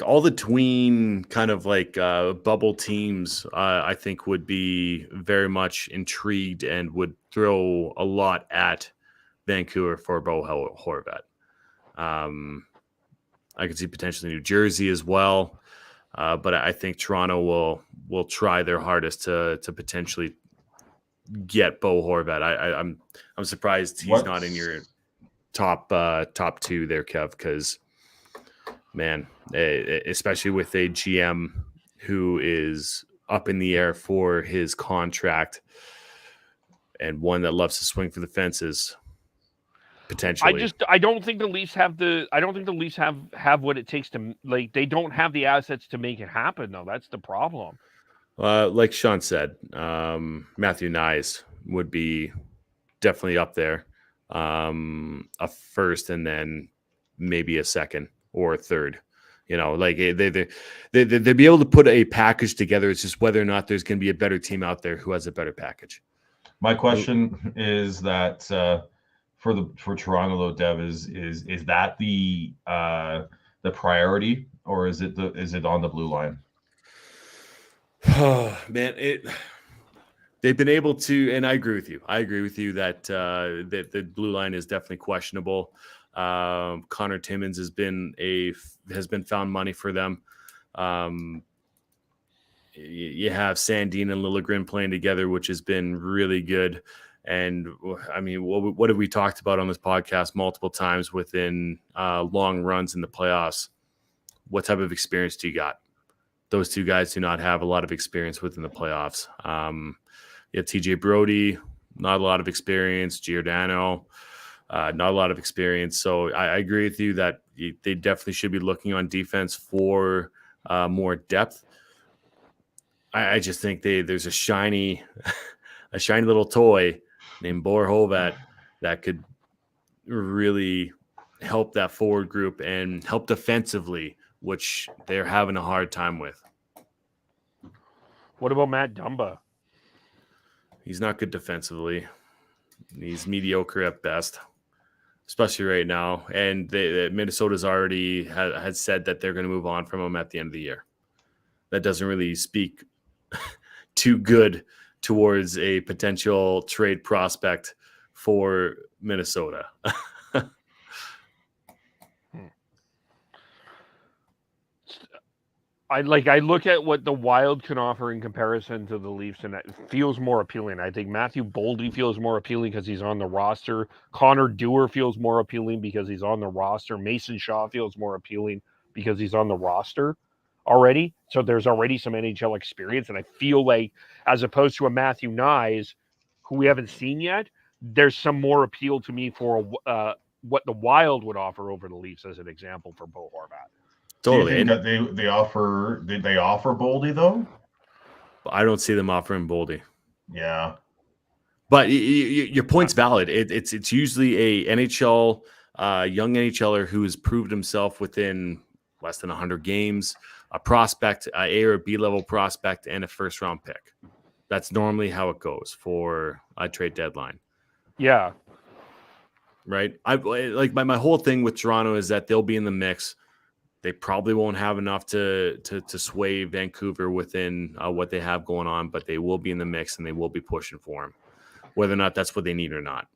all the tween kind of bubble teams, I think would be very much intrigued and would throw a lot at Vancouver for Bo Horvat. I could see potentially New Jersey as well, but I think Toronto will try their hardest to potentially get Bo Horvat. I'm surprised he's not in your top 2 there, Kev, because man, especially with a GM who is up in the air for his contract and one that loves to swing for the fences. Potentially, I don't think the Leafs have have what it takes to they don't have the assets to make it happen though. That's the problem. Like Sean said, Matthew Nyes would be definitely up there, a first and then maybe a second or a third. They'd be able to put a package together. It's just whether or not there's going to be a better team out there who has a better package. My question is that. For Toronto though, Dev, is that the priority or is it on the blue line? Oh man, they've been able to, and I agree with you. I agree with you that that the blue line is definitely questionable. Connor Timmins has been found money for them. You have Sandin and Liljegren playing together, which has been really good. And I mean, what have we talked about on this podcast multiple times within long runs in the playoffs? What type of experience do you got? Those two guys do not have a lot of experience within the playoffs. You have TJ Brody, not a lot of experience. Giordano, not a lot of experience. So I agree with you that they definitely should be looking on defense for more depth. I just think there's a shiny little toy named Bor Hovat that could really help that forward group and help defensively, which they're having a hard time with. What about Matt Dumba? He's not good defensively. He's mediocre at best, especially right now. And Minnesota's already had said that they're going to move on from him at the end of the year. That doesn't really speak too good towards a potential trade prospect for Minnesota. I look at what the Wild can offer in comparison to the Leafs, and it feels more appealing. I think Matthew Boldy feels more appealing because he's on the roster. Connor Duehr feels more appealing because he's on the roster. Mason Shaw feels more appealing because he's on the roster already. So there's already some NHL experience, and I feel like, as opposed to a Matthew Nyes, who we haven't seen yet, there's some more appeal to me for what the Wild would offer over the Leafs, as an example, for Bo Horvat. Totally. Do you think that they offer? Did they offer Boldy though? I don't see them offering Boldy. Yeah, but your point's valid. It's usually a NHL young NHLer who has proved himself within less than 100 games, a prospect, A or B level prospect, and a first round pick. That's normally how it goes for a trade deadline. Yeah. Right. My whole thing with Toronto is that they'll be in the mix. They probably won't have enough to sway Vancouver within what they have going on, but they will be in the mix and they will be pushing for him, whether or not that's what they need or not.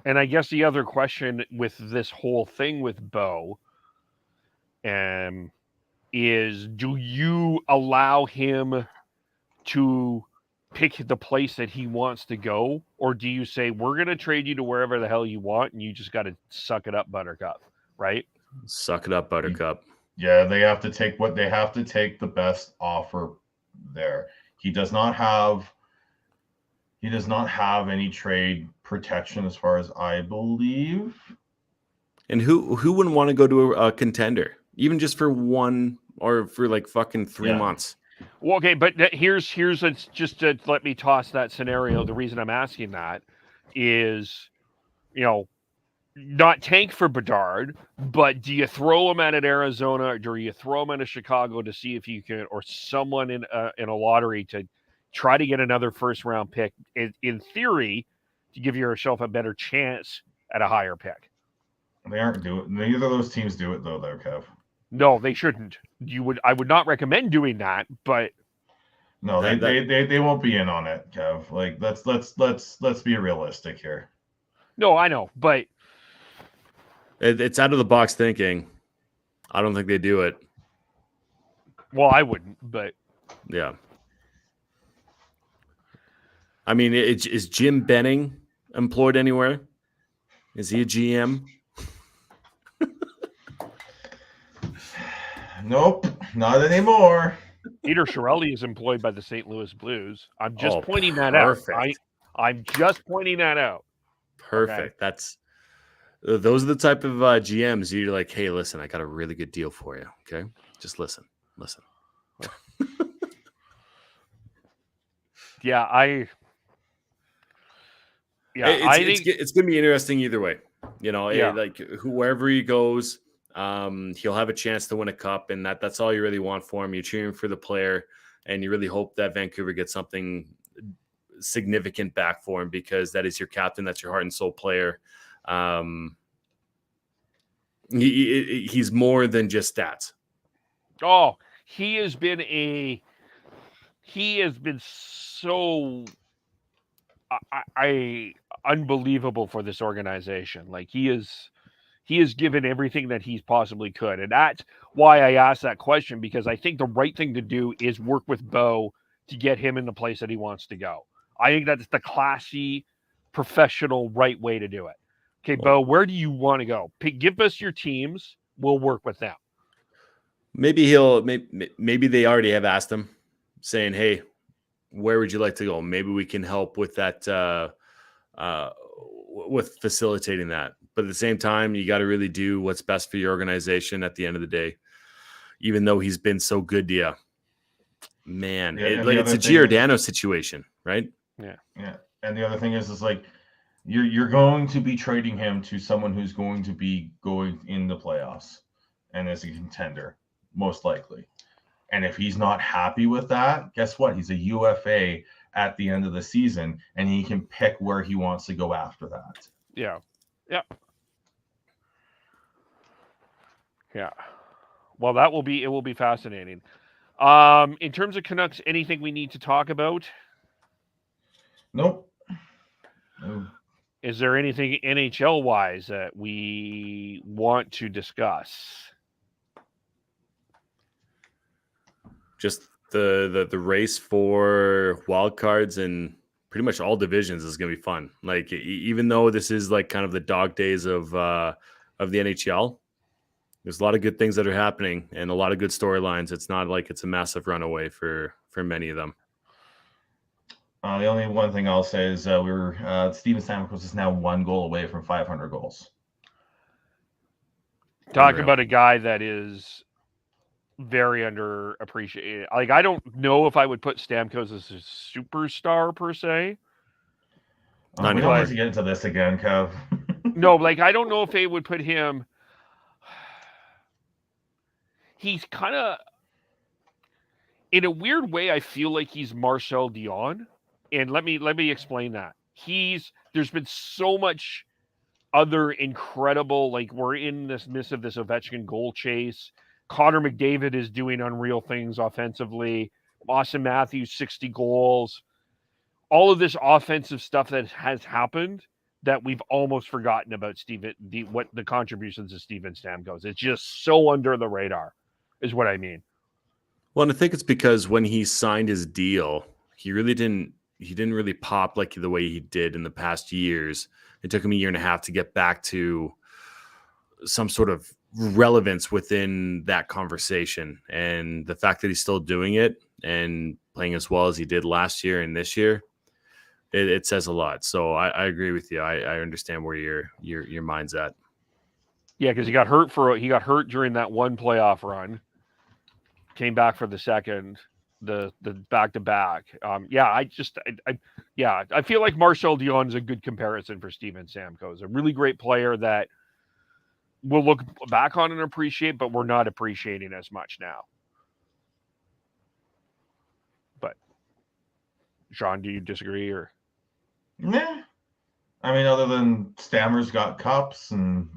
And I guess the other question with this whole thing with Bo is, do you allow him to pick the place that he wants to go, or do you say, we're going to trade you to wherever the hell you want and you just got to suck it up, Buttercup, right? Suck it up, Buttercup. Yeah, they have to take the best offer there. He does not have any trade protection as far as I believe. And who wouldn't want to go to a contender, even just for one or for like fucking 3 months? Well, okay, but here's just to let me toss that scenario. The reason I'm asking that is, not tank for Bedard, but do you throw him at Arizona, or do you throw him into Chicago to see if you can, or someone in a lottery to try to get another first round pick, in theory, to give yourself a better chance at a higher pick? They aren't doing. Neither of those teams do it though, Kev. No, they shouldn't. I would not recommend doing that, but no, they won't be in on it, Kev. Like let's be realistic here. No, I know, but it's out of the box thinking. I don't think they do it. Well, I wouldn't, but yeah. I mean, is Jim Benning employed anywhere? Is he a GM? Nope, not anymore. Peter Chiarelli is employed by the St. Louis Blues. I'm just pointing that out. I'm just pointing that out. Perfect. Okay. Those are the type of GMs you're like, hey, listen, I got a really good deal for you. Okay, just listen. I think it's gonna be interesting either way. Like whoever he goes. He'll have a chance to win a cup, and that's all you really want for him. You're cheering for the player, and you really hope that Vancouver gets something significant back for him, because that is your captain. That's your heart and soul player. He's more than just stats. Oh, he has been a he has been so unbelievable for this organization. Like he has given everything that he's possibly could. And that's why I asked that question, because I think the right thing to do is work with Bo to get him in the place that he wants to go. I think that's the classy, professional, right way to do it. Okay, Bo, where do you want to go? Give us your teams. We'll work with them. Maybe they already have asked him, saying, hey, where would you like to go? Maybe we can help with that, with facilitating that. But at the same time, you got to really do what's best for your organization at the end of the day. Even though he's been so good to you, man, it's a Giordano situation, right? Yeah. And the other thing is like you're going to be trading him to someone who's going to be going in the playoffs and is a contender, most likely. And if he's not happy with that, guess what? He's a UFA at the end of the season, and he can pick where he wants to go after that. Yeah. Well, it will be fascinating. In terms of Canucks, anything we need to talk about? Nope. No. Is there anything NHL wise that we want to discuss? Just the race for wild cards and pretty much all divisions is going to be fun. Like even though this is like kind of the dog days of the NHL, there's a lot of good things that are happening and a lot of good storylines. It's not like it's a massive runaway for many of them. The only one thing I'll say is Steven Stamkos is now 1 goal away from 500 goals. Talk about a guy that is very underappreciated. Like, I don't know if I would put Stamkos as a superstar per se. We don't need to get into this again, Kev. No, like I don't know if they would put him. He's kind of, in a weird way, I feel like he's Marcel Dion. And let me explain that. There's been so much other incredible, like we're in this midst of this Ovechkin goal chase. Connor McDavid is doing unreal things offensively. Austin Matthews, 60 goals. All of this offensive stuff that has happened that we've almost forgotten about what the contributions of Steven Stamkos. It's just so under the radar, is what I mean. Well, and I think it's because when he signed his deal, he didn't really pop like the way he did in the past years. It took him a year and a half to get back to some sort of relevance within that conversation. And the fact that he's still doing it and playing as well as he did last year and this year, it says a lot. So I agree with you. I understand where your mind's at. Yeah, because he got hurt during that one playoff run, came back for the second, the back-to-back. I feel like Marcel Dion is a good comparison for Steven Stamkos, a really great player that we'll look back on and appreciate, but we're not appreciating as much now. But Sean, do you disagree or? Nah. I mean, other than Stammer's got cups and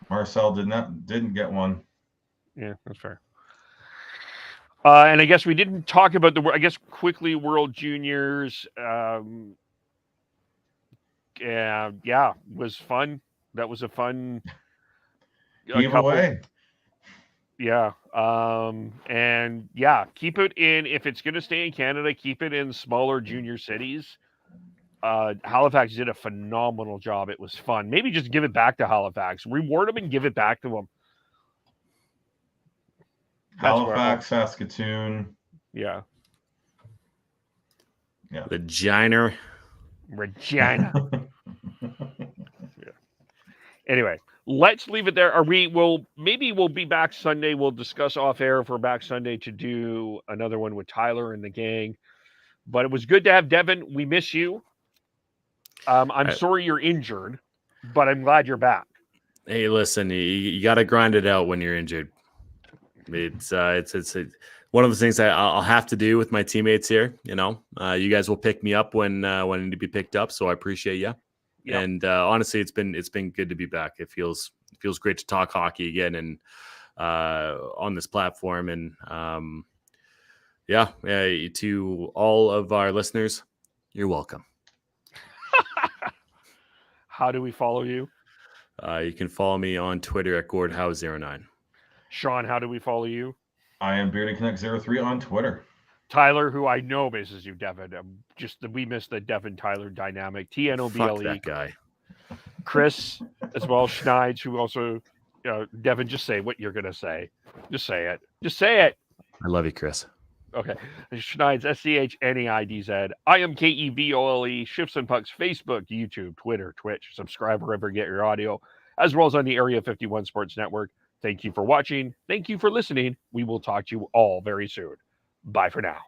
Marcel didn't get one. Yeah, that's fair. And I guess we didn't talk about quickly World Juniors. Was fun. That was a fun giveaway. Yeah. Keep it in, if it's going to stay in Canada, keep it in smaller junior cities. Halifax did a phenomenal job. It was fun. Maybe just give it back to Halifax. Reward them and give it back to them. Halifax, Saskatoon. Yeah. Regina. Yeah. Anyway, let's leave it there. We'll be back Sunday. We'll discuss off air if we're back Sunday to do another one with Tyler and the gang. But it was good to have Devin. We miss you. I'm sorry you're injured, but I'm glad you're back. Hey, listen, you got to grind it out when you're injured. It's one of the things I'll have to do with my teammates here. You know, you guys will pick me up when I need to be picked up. So I appreciate you. Yep. And honestly, it's been good to be back. It feels great to talk hockey again and on this platform. And Yeah, to all of our listeners, you're welcome. How do we follow you? You can follow me on Twitter at GordHowe09. Sean, how do we follow you? I am BeardedConnect03 on Twitter. Tyler, who I know misses you, Devin. We missed the Devin Tyler dynamic. Fuck TNOBLE. that guy. Chris, as well, Schneids, who also, Devin, just say what you're going to say. Just say it. Just say it. I love you, Chris. Okay. Schneids, SCHNEIDZ. I am KEVOLE, Shifts and Pucks, Facebook, YouTube, Twitter, Twitch. Subscribe wherever you get your audio, as well as on the Area 51 Sports Network. Thank you for watching. Thank you for listening. We will talk to you all very soon. Bye for now.